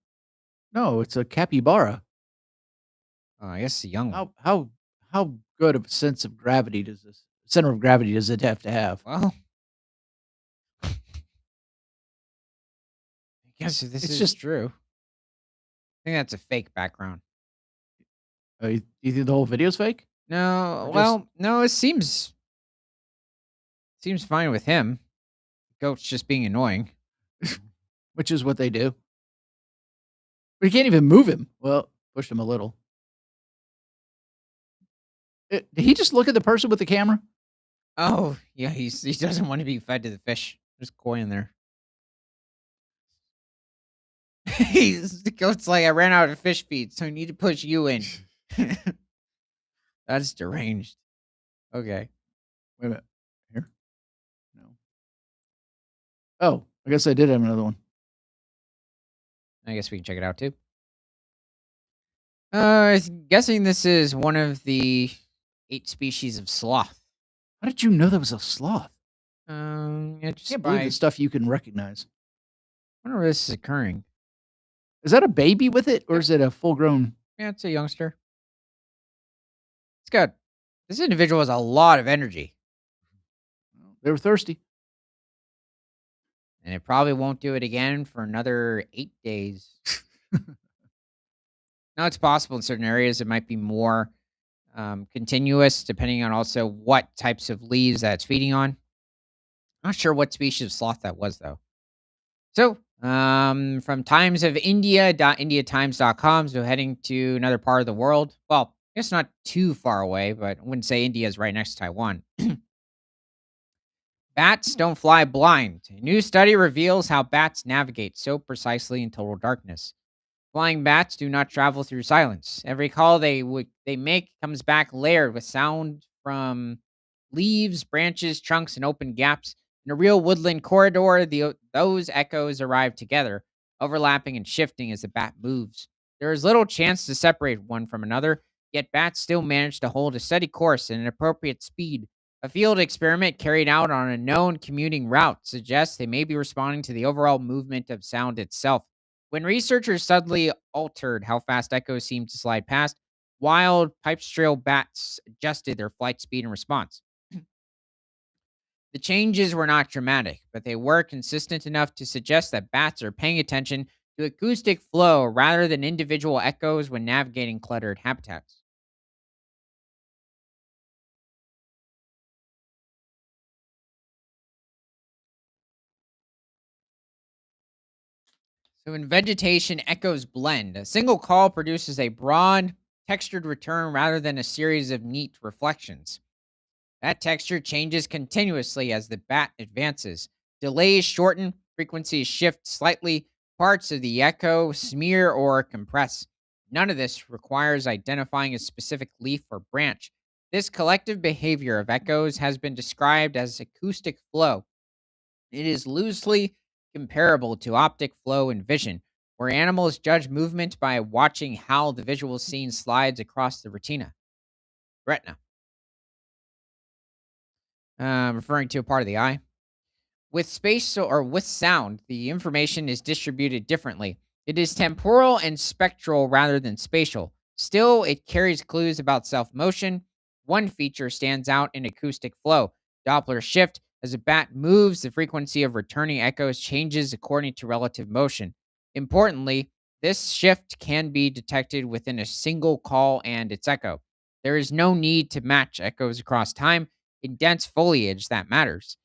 No, it's a capybara. Oh, I guess a young one. How good of a sense of gravity does this center of gravity does it have to have? Well, I guess if this It's is just true. I think that's a fake background. you think the whole video's fake? Or No, just well, no, it seems fine with him. Goat's just being annoying. which is what they do. But you can't even move him. Well, push him a little. Did he just look at the person with the camera? Oh, yeah, he doesn't want to be fed to the fish. There's koi in there. The goat's like, I ran out of fish feed, so I need to push you in. That's deranged. Okay. Wait a minute. Here? No. Oh, I guess I did have another one. I guess we can check it out too. I'm guessing this is one of the 8 species of sloth. How did you know that was a sloth? Yeah, I just can't believe by the stuff you can recognize. wonder where this is occurring. Is that a baby with it, or Yep. is it a full grown? Yeah, it's a youngster. It's good. This individual has a lot of energy, They were thirsty. and it probably won't do it again for another 8 days. Now, it's possible in certain areas it might be more continuous, depending on also what types of leaves that it's feeding on. Not sure what species of sloth that was, though. So, from Times of India, indiatimes.com, so heading to another part of the world. Well, I guess not too far away, but I wouldn't say India is right next to Taiwan. Bats don't fly blind. A new study reveals how bats navigate so precisely in total darkness. Flying bats do not travel through silence. Every call they make comes back layered with sound from leaves, branches, trunks, and open gaps. In a real woodland corridor, those echoes arrive together, overlapping and shifting as the bat moves. There is little chance to separate one from another, yet bats still manage to hold a steady course at an appropriate speed. A field experiment carried out on a known commuting route suggests they may be responding to the overall movement of sound itself. When researchers suddenly altered how fast echoes seemed to slide past, wild pipistrelle bats adjusted their flight speed in response. The changes were not dramatic, but they were consistent enough to suggest that bats are paying attention to acoustic flow rather than individual echoes when navigating cluttered habitats. So, in vegetation, echoes blend. A single call produces a broad, textured return rather than a series of neat reflections. That texture changes continuously as the bat advances. Delays shorten, frequencies shift slightly, parts of the echo smear or compress. None of this requires identifying a specific leaf or branch. This collective behavior of echoes has been described as acoustic flow. It is loosely comparable to optic flow in vision, where animals judge movement by watching how the visual scene slides across the retina, referring to a part of the eye. With or with sound, the information is distributed differently. It is temporal and spectral rather than spatial. Still, it carries clues about self motion. One feature stands out in acoustic flow: Doppler shift. As a bat moves, the frequency of returning echoes changes according to relative motion. Importantly, this shift can be detected within a single call and its echo. There is no need to match echoes across time. In dense foliage, that matters.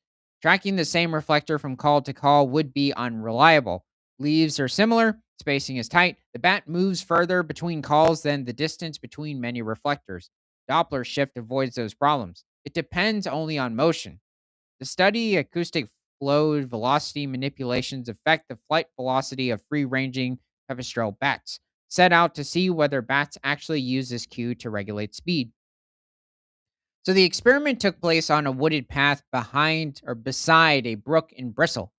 Tracking the same reflector from call to call would be unreliable. Leaves are similar, spacing is tight. The bat moves further between calls than the distance between many reflectors. Doppler shift avoids those problems. It depends only on motion. The study acoustic flow velocity manipulations affect the flight velocity of free ranging pipistrelle bats, set out to see whether bats actually use this cue to regulate speed. So the experiment took place on a wooded path behind or beside a brook in Bristol,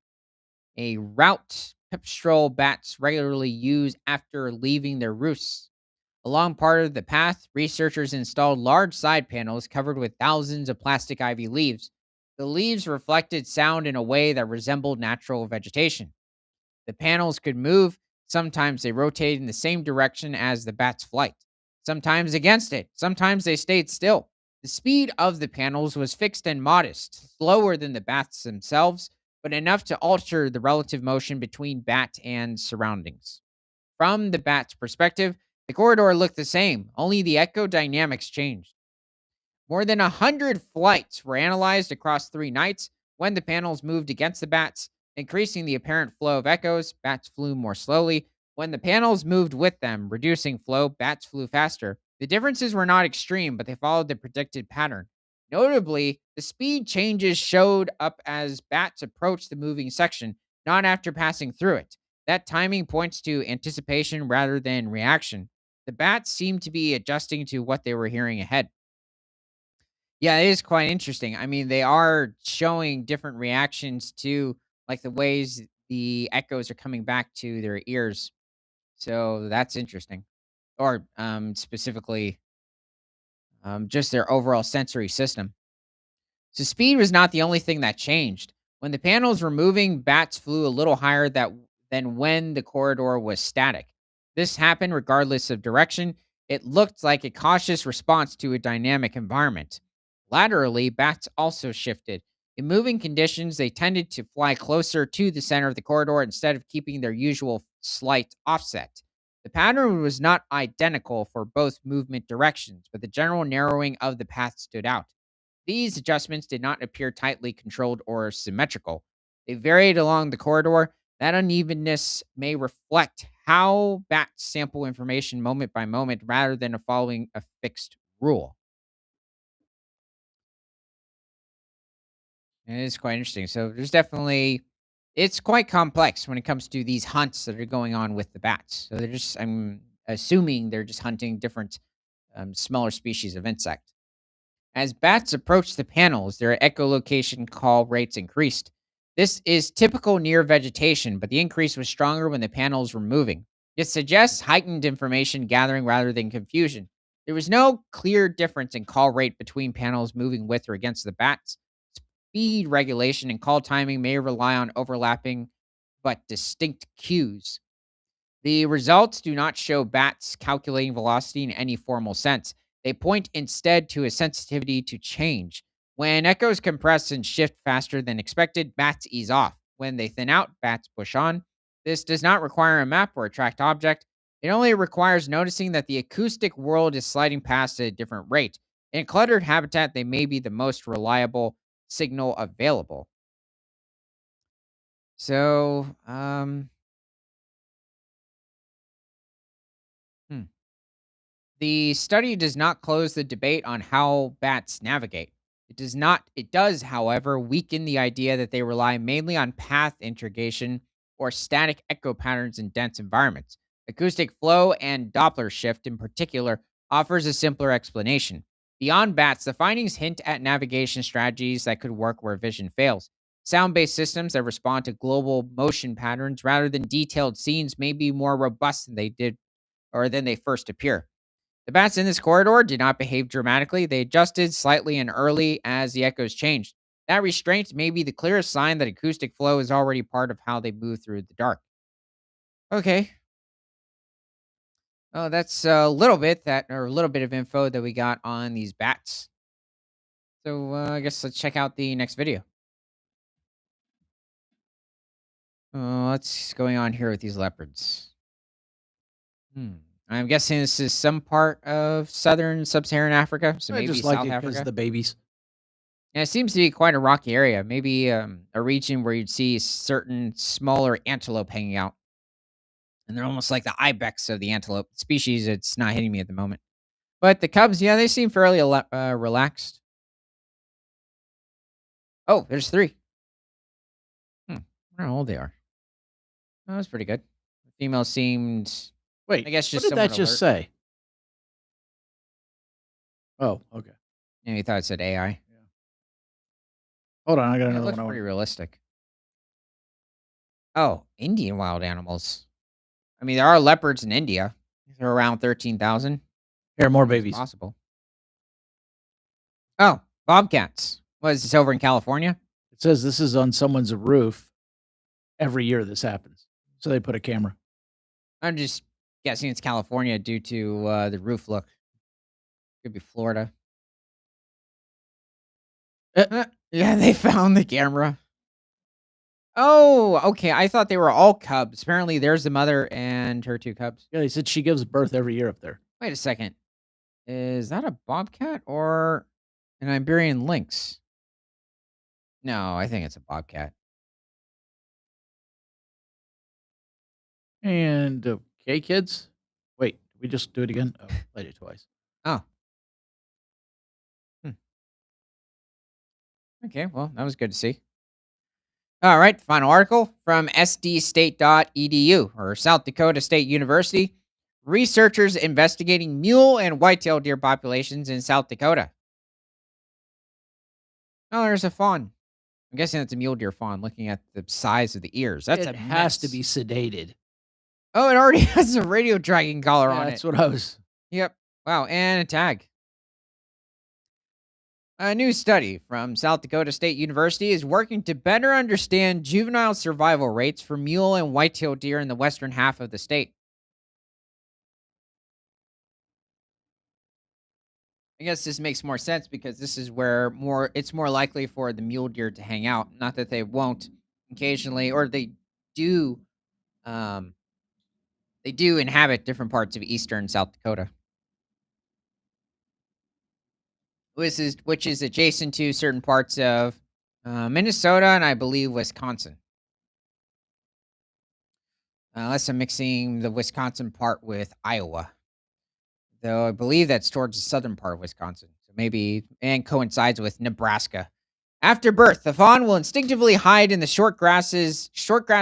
a route pipistrelle bats regularly use after leaving their roosts. Along part of the path, researchers installed large side panels covered with thousands of plastic ivy leaves. The leaves reflected sound in a way that resembled natural vegetation. The panels could move. Sometimes they rotated in the same direction as the bat's flight, sometimes against it. Sometimes they stayed still. The speed of the panels was fixed and modest, slower than the bats themselves, but enough to alter the relative motion between bat and surroundings. From the bat's perspective, the corridor looked the same, only the echo dynamics changed. More than 100 flights were analyzed across 3 nights. When the panels moved against the bats, increasing the apparent flow of echoes, bats flew more slowly. When the panels moved with them, reducing flow, bats flew faster. The differences were not extreme, but they followed the predicted pattern. Notably, the speed changes showed up as bats approached the moving section, not after passing through it. That timing points to anticipation rather than reaction. The bats seemed to be adjusting to what they were hearing ahead. Yeah, it is quite interesting. I mean, they are showing different reactions to like the ways the echoes are coming back to their ears. So that's interesting. Or specifically just their overall sensory system. So speed was not the only thing that changed. When the panels were moving, bats flew a little higher than when the corridor was static. This happened regardless of direction. It looked like a cautious response to a dynamic environment. Laterally, bats also shifted. In moving conditions, they tended to fly closer to the center of the corridor instead of keeping their usual slight offset. The pattern was not identical for both movement directions, but the general narrowing of the path stood out. These adjustments did not appear tightly controlled or symmetrical. They varied along the corridor. That unevenness may reflect how bats sample information moment by moment rather than following a fixed rule. And it is quite interesting. So there's definitely it's quite complex when it comes to these hunts that are going on with the bats. So they're just I'm assuming they're just hunting different smaller species of insect. As bats approached the panels, their echolocation call rates increased. This is typical near vegetation, but the increase was stronger when the panels were moving. It suggests heightened information gathering rather than confusion. There was no clear difference in call rate between panels moving with or against the bats. Speed regulation and call timing may rely on overlapping but distinct cues. The results do not show bats calculating velocity in any formal sense. They point instead to a sensitivity to change. When echoes compress and shift faster than expected, bats ease off. When they thin out, bats push on. This does not require a map or a tracked object. It only requires noticing that the acoustic world is sliding past at a different rate. In cluttered habitat, they may be the most reliable signal available. So, hmm. The study does not close the debate on how bats navigate. It does, however, weaken the idea that they rely mainly on path integration or static echo patterns in dense environments. Acoustic flow and Doppler shift in particular offers a simpler explanation. Beyond bats, the findings hint at navigation strategies that could work where vision fails. Sound based systems that respond to global motion patterns rather than detailed scenes may be more robust than they did or than they first appear. The bats in this corridor did not behave dramatically. They adjusted slightly and early as the echoes changed. That restraint may be the clearest sign that acoustic flow is already part of how they move through the dark. Okay. Oh, that's a little bit that, or a little bit of info that we got on these bats. So I guess let's check out the next video. What's going on here with these leopards? Hmm. I'm guessing this is some part of southern sub-Saharan Africa, so I maybe just like South it because Africa. the babies. Yeah, it seems to be quite a rocky area. Maybe a region where you'd see certain smaller antelope hanging out, and they're almost like the ibex of the antelope species. It's not hitting me at the moment, but the cubs, yeah, they seem fairly relaxed. Oh, there's three. Hmm. I don't know how old they are. Oh, that's pretty good. The female seemed, I Wait, guess, what just did that somewhat just alert. say? Oh, okay. Maybe thought it said AI. Yeah. Hold on, I got Yeah, it another looks one I pretty wanna realistic. Oh, Indian wild animals. I mean, there are leopards in India. They're around 13,000. here, more I mean, it's babies. possible. Oh, bobcats. What is this over in California? It says this is on someone's roof every year this happens. So they put a camera. I'm just guessing it's California due to the roof look. Could be Florida. Eh, Yeah, they found the camera. Oh, okay. I thought they were all cubs. Apparently, there's the mother and her two cubs. yeah, they said she gives birth every year up there. Wait a second. Is that a bobcat or an Iberian lynx? No, I think it's a bobcat. And, okay, kids. Wait, did we just do it again? Oh, played it twice. Oh, hmm. Okay. Well, that was good to see. All right. Final article from sdstate.edu or South Dakota State University. Researchers investigating mule and whitetail deer populations in South Dakota. Oh, there's a fawn. I'm guessing that's a mule deer fawn looking at the size of the ears. That's It a has to mess. be sedated. Oh, it already has a radio tracking collar Yeah, on it. that's what I was Yep. Wow. And a tag. A new study from South Dakota State University is working to better understand juvenile survival rates for mule and whitetail deer in the western half of the state. I guess this makes more sense because this is where it's more likely for the mule deer to hang out. Not that they won't occasionally, or do um they do inhabit different parts of eastern South Dakota. Which is adjacent to certain parts of Minnesota and I believe Wisconsin. Unless I'm mixing the Wisconsin part with Iowa, though I believe that's towards the southern part of Wisconsin. So maybe and coincides with Nebraska. After birth, the fawn will instinctively hide in the short grass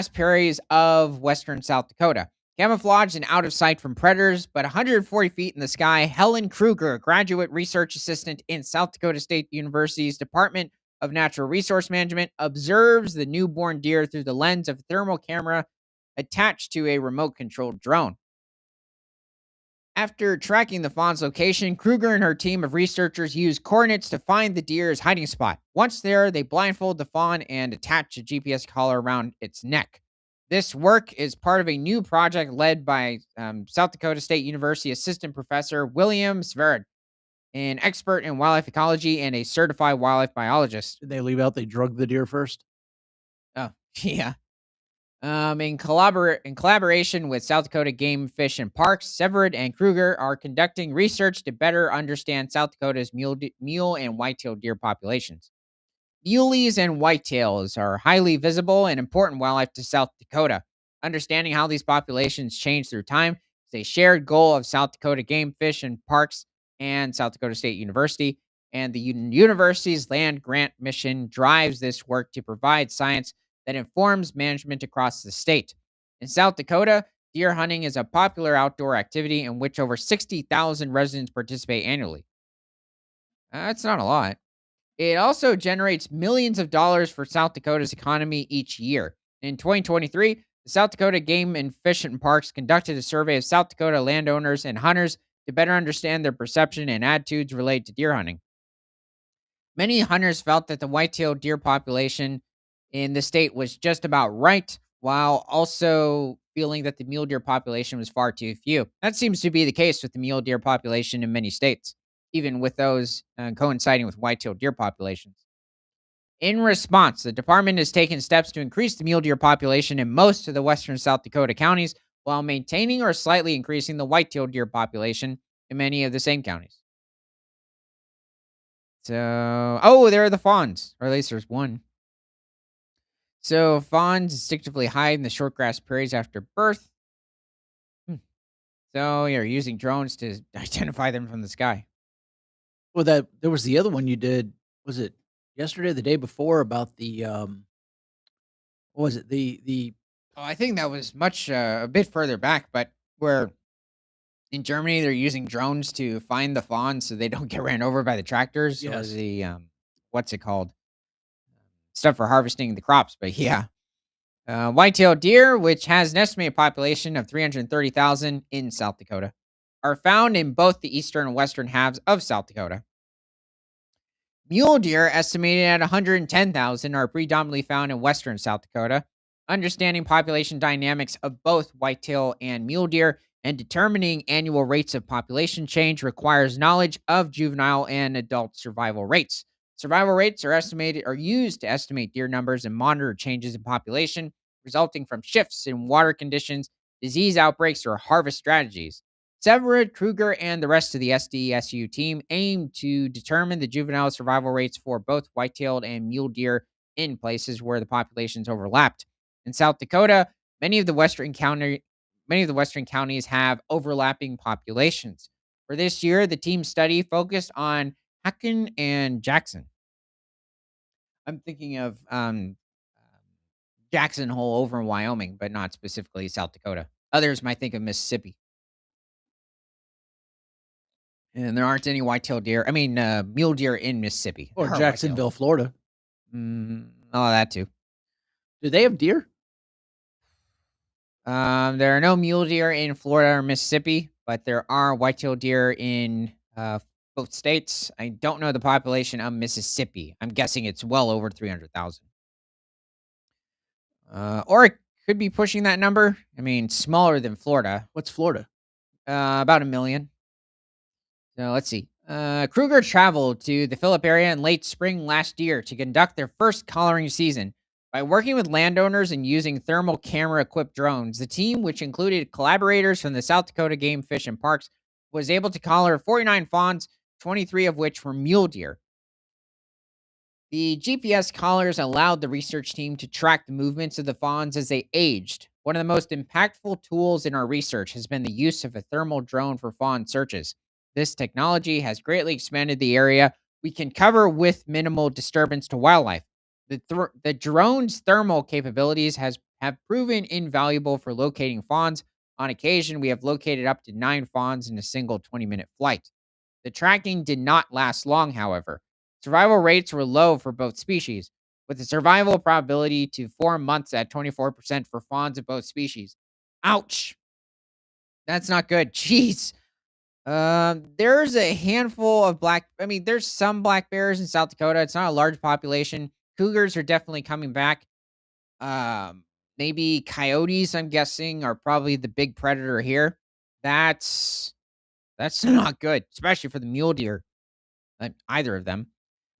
prairies of western South Dakota, camouflaged and out of sight from predators. But 140 feet in the sky, Helen Kruger, graduate research assistant in South Dakota State University's Department of Natural Resource Management, observes the newborn deer through the lens of a thermal camera attached to a remote controlled drone. After tracking the fawn's location, Kruger and her team of researchers use coordinates to find the deer's hiding spot. Once there, they blindfold the fawn and attach a GPS collar around its neck. This work is part of a new project led by South Dakota State University assistant professor William Sverad, an expert in wildlife ecology and a certified wildlife biologist. did they leave out they drug the deer first? Oh, yeah. In collaboration with South Dakota Game, Fish, and Parks, Severed and Kruger are conducting research to better understand South Dakota's mule and whitetail deer populations. Muleys and whitetails are highly visible and important wildlife to South Dakota. Understanding how these populations change through time is a shared goal of South Dakota Game, Fish, and Parks and South Dakota State University. And the university's land grant mission drives this work to provide science that informs management across the state. In South Dakota, deer hunting is a popular outdoor activity in which over 60,000 residents participate annually. That's not a lot. It also generates millions of dollars for South Dakota's economy each year. In 2023, the South Dakota Game and Fish and Parks conducted a survey of South Dakota landowners and hunters to better understand their perception and attitudes related to deer hunting. Many hunters felt that the white-tailed deer population in the state was just about right, while also feeling that the mule deer population was far too few. That seems to be the case with the mule deer population in many states, even with those coinciding with white-tailed deer populations. In response, the department has taken steps to increase the mule deer population in most of the western South Dakota counties while maintaining or slightly increasing the white-tailed deer population in many of the same counties. So, oh, there are the fawns, or at least there's one. So, fawns instinctively hide in the shortgrass prairies after birth. Hmm. So, you're using drones to identify them from the sky. Well, that there was the other one you did, was it yesterday or the day before about the, what was it? The Oh, I think that was much a bit further back, but where in Germany they're using drones to find the fawns so they don't get ran over by the tractors or yes. the what's it called? Stuff for harvesting the crops. But yeah, white-tailed deer, which has an estimated population of 330,000 in South Dakota, are found in both the eastern and western halves of South Dakota. Mule deer, estimated at 110,000, are predominantly found in western South Dakota. Understanding population dynamics of both whitetail and mule deer and determining annual rates of population change requires knowledge of juvenile and adult survival rates. Survival rates are used to estimate deer numbers and monitor changes in population resulting from shifts in water conditions, disease outbreaks, or harvest strategies. Severett, Kruger, and the rest of the SDSU team aim to determine the juvenile survival rates for both white-tailed and mule deer in places where the populations overlapped. In South Dakota, many of the western counties have overlapping populations. For this year, the team study focused on Hacken and Jackson. I'm thinking of Jackson Hole over in Wyoming, but not specifically South Dakota. Others might think of Mississippi. And there aren't any white-tailed deer. I mean, mule deer in Mississippi. Or There are white-tailed. Jacksonville, Florida. Oh, that too. Do they have deer? There are no mule deer in Florida or Mississippi, but there are white-tailed deer in both states. I don't know the population of Mississippi. I'm guessing it's well over 300,000. Or it could be pushing that number. I mean, smaller than Florida. What's Florida? About a million. So let's see. Kruger traveled to the Phillip area in late spring last year to conduct their first collaring season. By working with landowners and using thermal camera equipped drones, the team, which included collaborators from the South Dakota Game, Fish, and Parks, was able to collar 49 fawns, 23 of which were mule deer. The GPS collars allowed the research team to track the movements of the fawns as they aged. One of the most impactful tools in our research has been the use of a thermal drone for fawn searches. This technology has greatly expanded the area we can cover with minimal disturbance to wildlife. The drone's thermal capabilities have proven invaluable for locating fawns. On occasion, we have located up to 9 fawns in a single 20-minute flight. The tracking did not last long, however. Survival rates were low for both species, with a survival probability to 4 months at 24% for fawns of both species. Ouch! That's not good. Jeez. There's a handful of there's some black bears in South Dakota. It's not a large population. Cougars are definitely coming back. Um, Maybe coyotes, I'm guessing, are probably the big predator here. That's that's not good, especially for the mule deer. Either of them.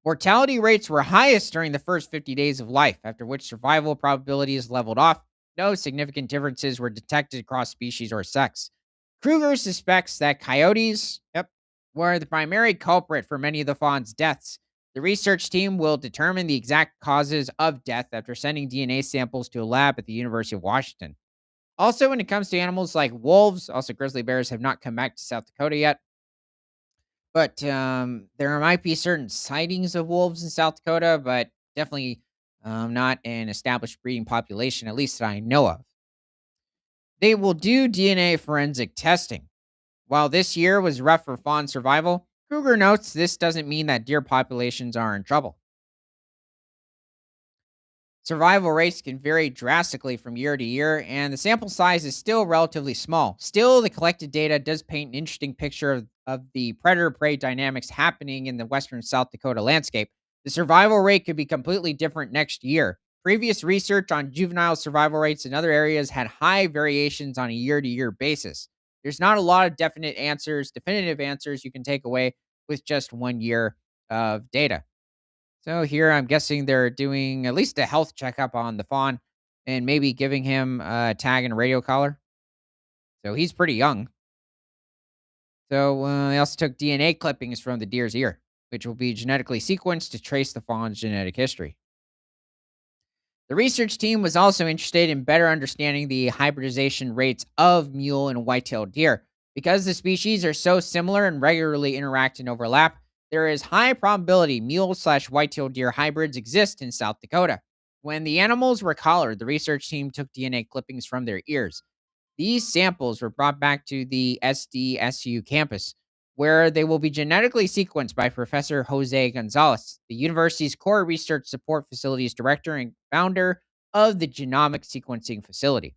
Mortality rates were highest during the first 50 days of life, after which survival probabilities leveled off. No significant differences were detected across species or sex. Kruger suspects that coyotes, were the primary culprit for many of the fawn's deaths. The research team will determine the exact causes of death after sending DNA samples to a lab at the University of Washington. Also, when it comes to animals like wolves, also grizzly bears have not come back to South Dakota yet. But, there might be certain sightings of wolves in South Dakota, but definitely, not an established breeding population, at least that I know of. They will do DNA forensic testing. While this year was rough for fawn survival, Kruger notes this doesn't mean that deer populations are in trouble. Survival rates can vary drastically from year to year, and the sample size is still relatively small. Still, the collected data does paint an interesting picture of the predator prey dynamics happening in the western South Dakota landscape. The survival rate could be completely different next year. Previous research on juvenile survival rates in other areas had high variations on a year to year basis. There's not a lot of definitive answers you can take away with just 1 year of data. So here I'm guessing they're doing at least a health checkup on the fawn and maybe giving him a tag and a radio collar. So he's pretty young. So they also took DNA clippings from the deer's ear, which will be genetically sequenced to trace the fawn's genetic history. The research team was also interested in better understanding the hybridization rates of mule and white-tailed deer. Because the species are so similar and regularly interact and overlap, there is high probability mule/white-tailed deer hybrids exist in South Dakota. When the animals were collared, the research team took DNA clippings from their ears. These samples were brought back to the SDSU campus, where they will be genetically sequenced by Professor Jose Gonzalez, the university's core research support facilities director and founder of the genomic sequencing facility.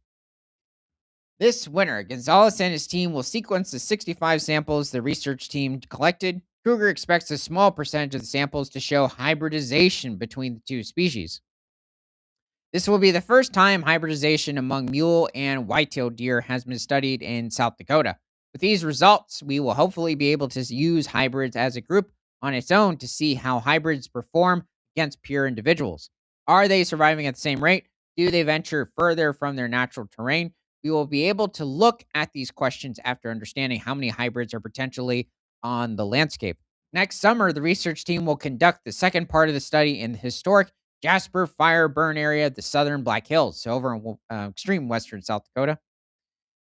This winter, Gonzalez and his team will sequence the 65 samples the research team collected. Kruger expects a small percentage of the samples to show hybridization between the two species. This will be the first time hybridization among mule and white-tailed deer has been studied in South Dakota. With these results, we will hopefully be able to use hybrids as a group on its own to see how hybrids perform against pure individuals. Are they surviving at the same rate? Do they venture further from their natural terrain? We will be able to look at these questions after understanding how many hybrids are potentially on the landscape. Next summer, the research team will conduct the second part of the study in the historic Jasper Fire Burn area, the southern Black Hills, so over in extreme western South Dakota.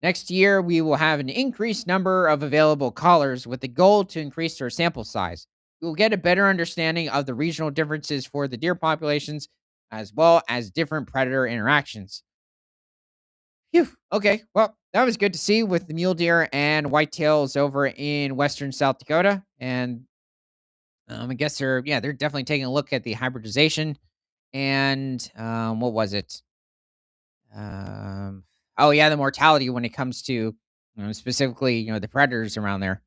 Next year, we will have an increased number of available collars with the goal to increase their sample size. We will get a better understanding of the regional differences for the deer populations, as well as different predator interactions. Phew. Okay, well, that was good to see with the mule deer and whitetails over in western South Dakota. And I guess they're definitely taking a look at the hybridization and, what was it? Um, oh, yeah, the mortality when it comes to, specifically, the predators around there.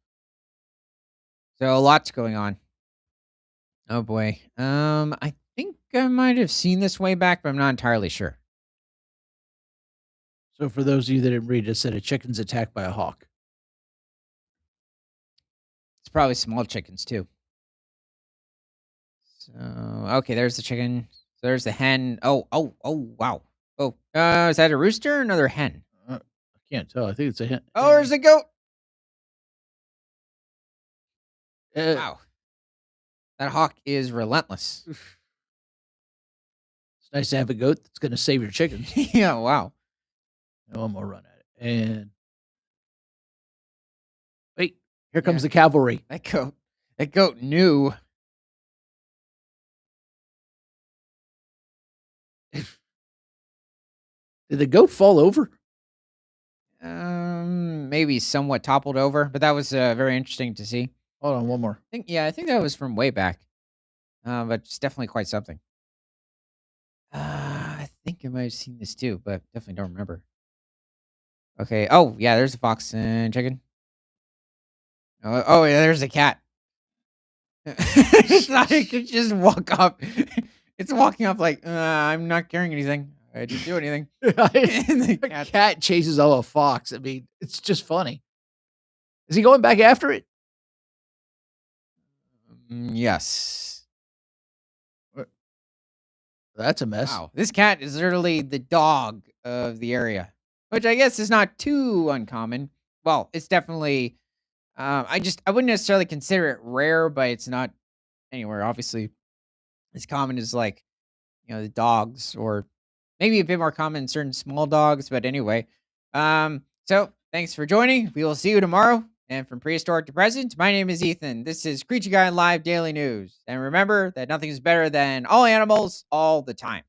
So a lot's going on. Oh boy. I think I might have seen this way back, but I'm not entirely sure. So for those of you that didn't read, it said a chicken's attacked by a hawk. It's probably small chickens too. So okay, there's the chicken. So there's the hen. Oh, wow. Oh, is that a rooster or another hen? I can't tell. I think it's a hen. Oh, there's a goat. Uh, Wow. That hawk is relentless. It's nice to have a goat that's going to save your chickens. Yeah, wow. One more run at it. And wait, here comes Yeah. the cavalry. That goat knew. Did the goat fall over? Maybe somewhat toppled over, but that was very interesting to see. Hold on, one more. I think that was from way back. But it's definitely quite something. I think I might have seen this too, but definitely don't remember. Okay. Oh, yeah, there's a fox and chicken. Oh, yeah, there's a cat. It's not, it could just walk up. It's walking up like, I'm not carrying anything. I didn't do anything. And the A cat chases a fox. I mean, it's just funny. Is he going back after it? Yes. That's a mess. Wow. This cat is literally the dog of the area, which I guess is not too uncommon. Well, it's definitely, I wouldn't necessarily consider it rare, but it's not anywhere obviously as common as like, the dogs or maybe a bit more common in certain small dogs. But anyway, so thanks for joining. We will see you tomorrow. And from prehistoric to present, my name is Ethan. This is Creature Guy Live Daily News. And remember that nothing is better than all animals all the time.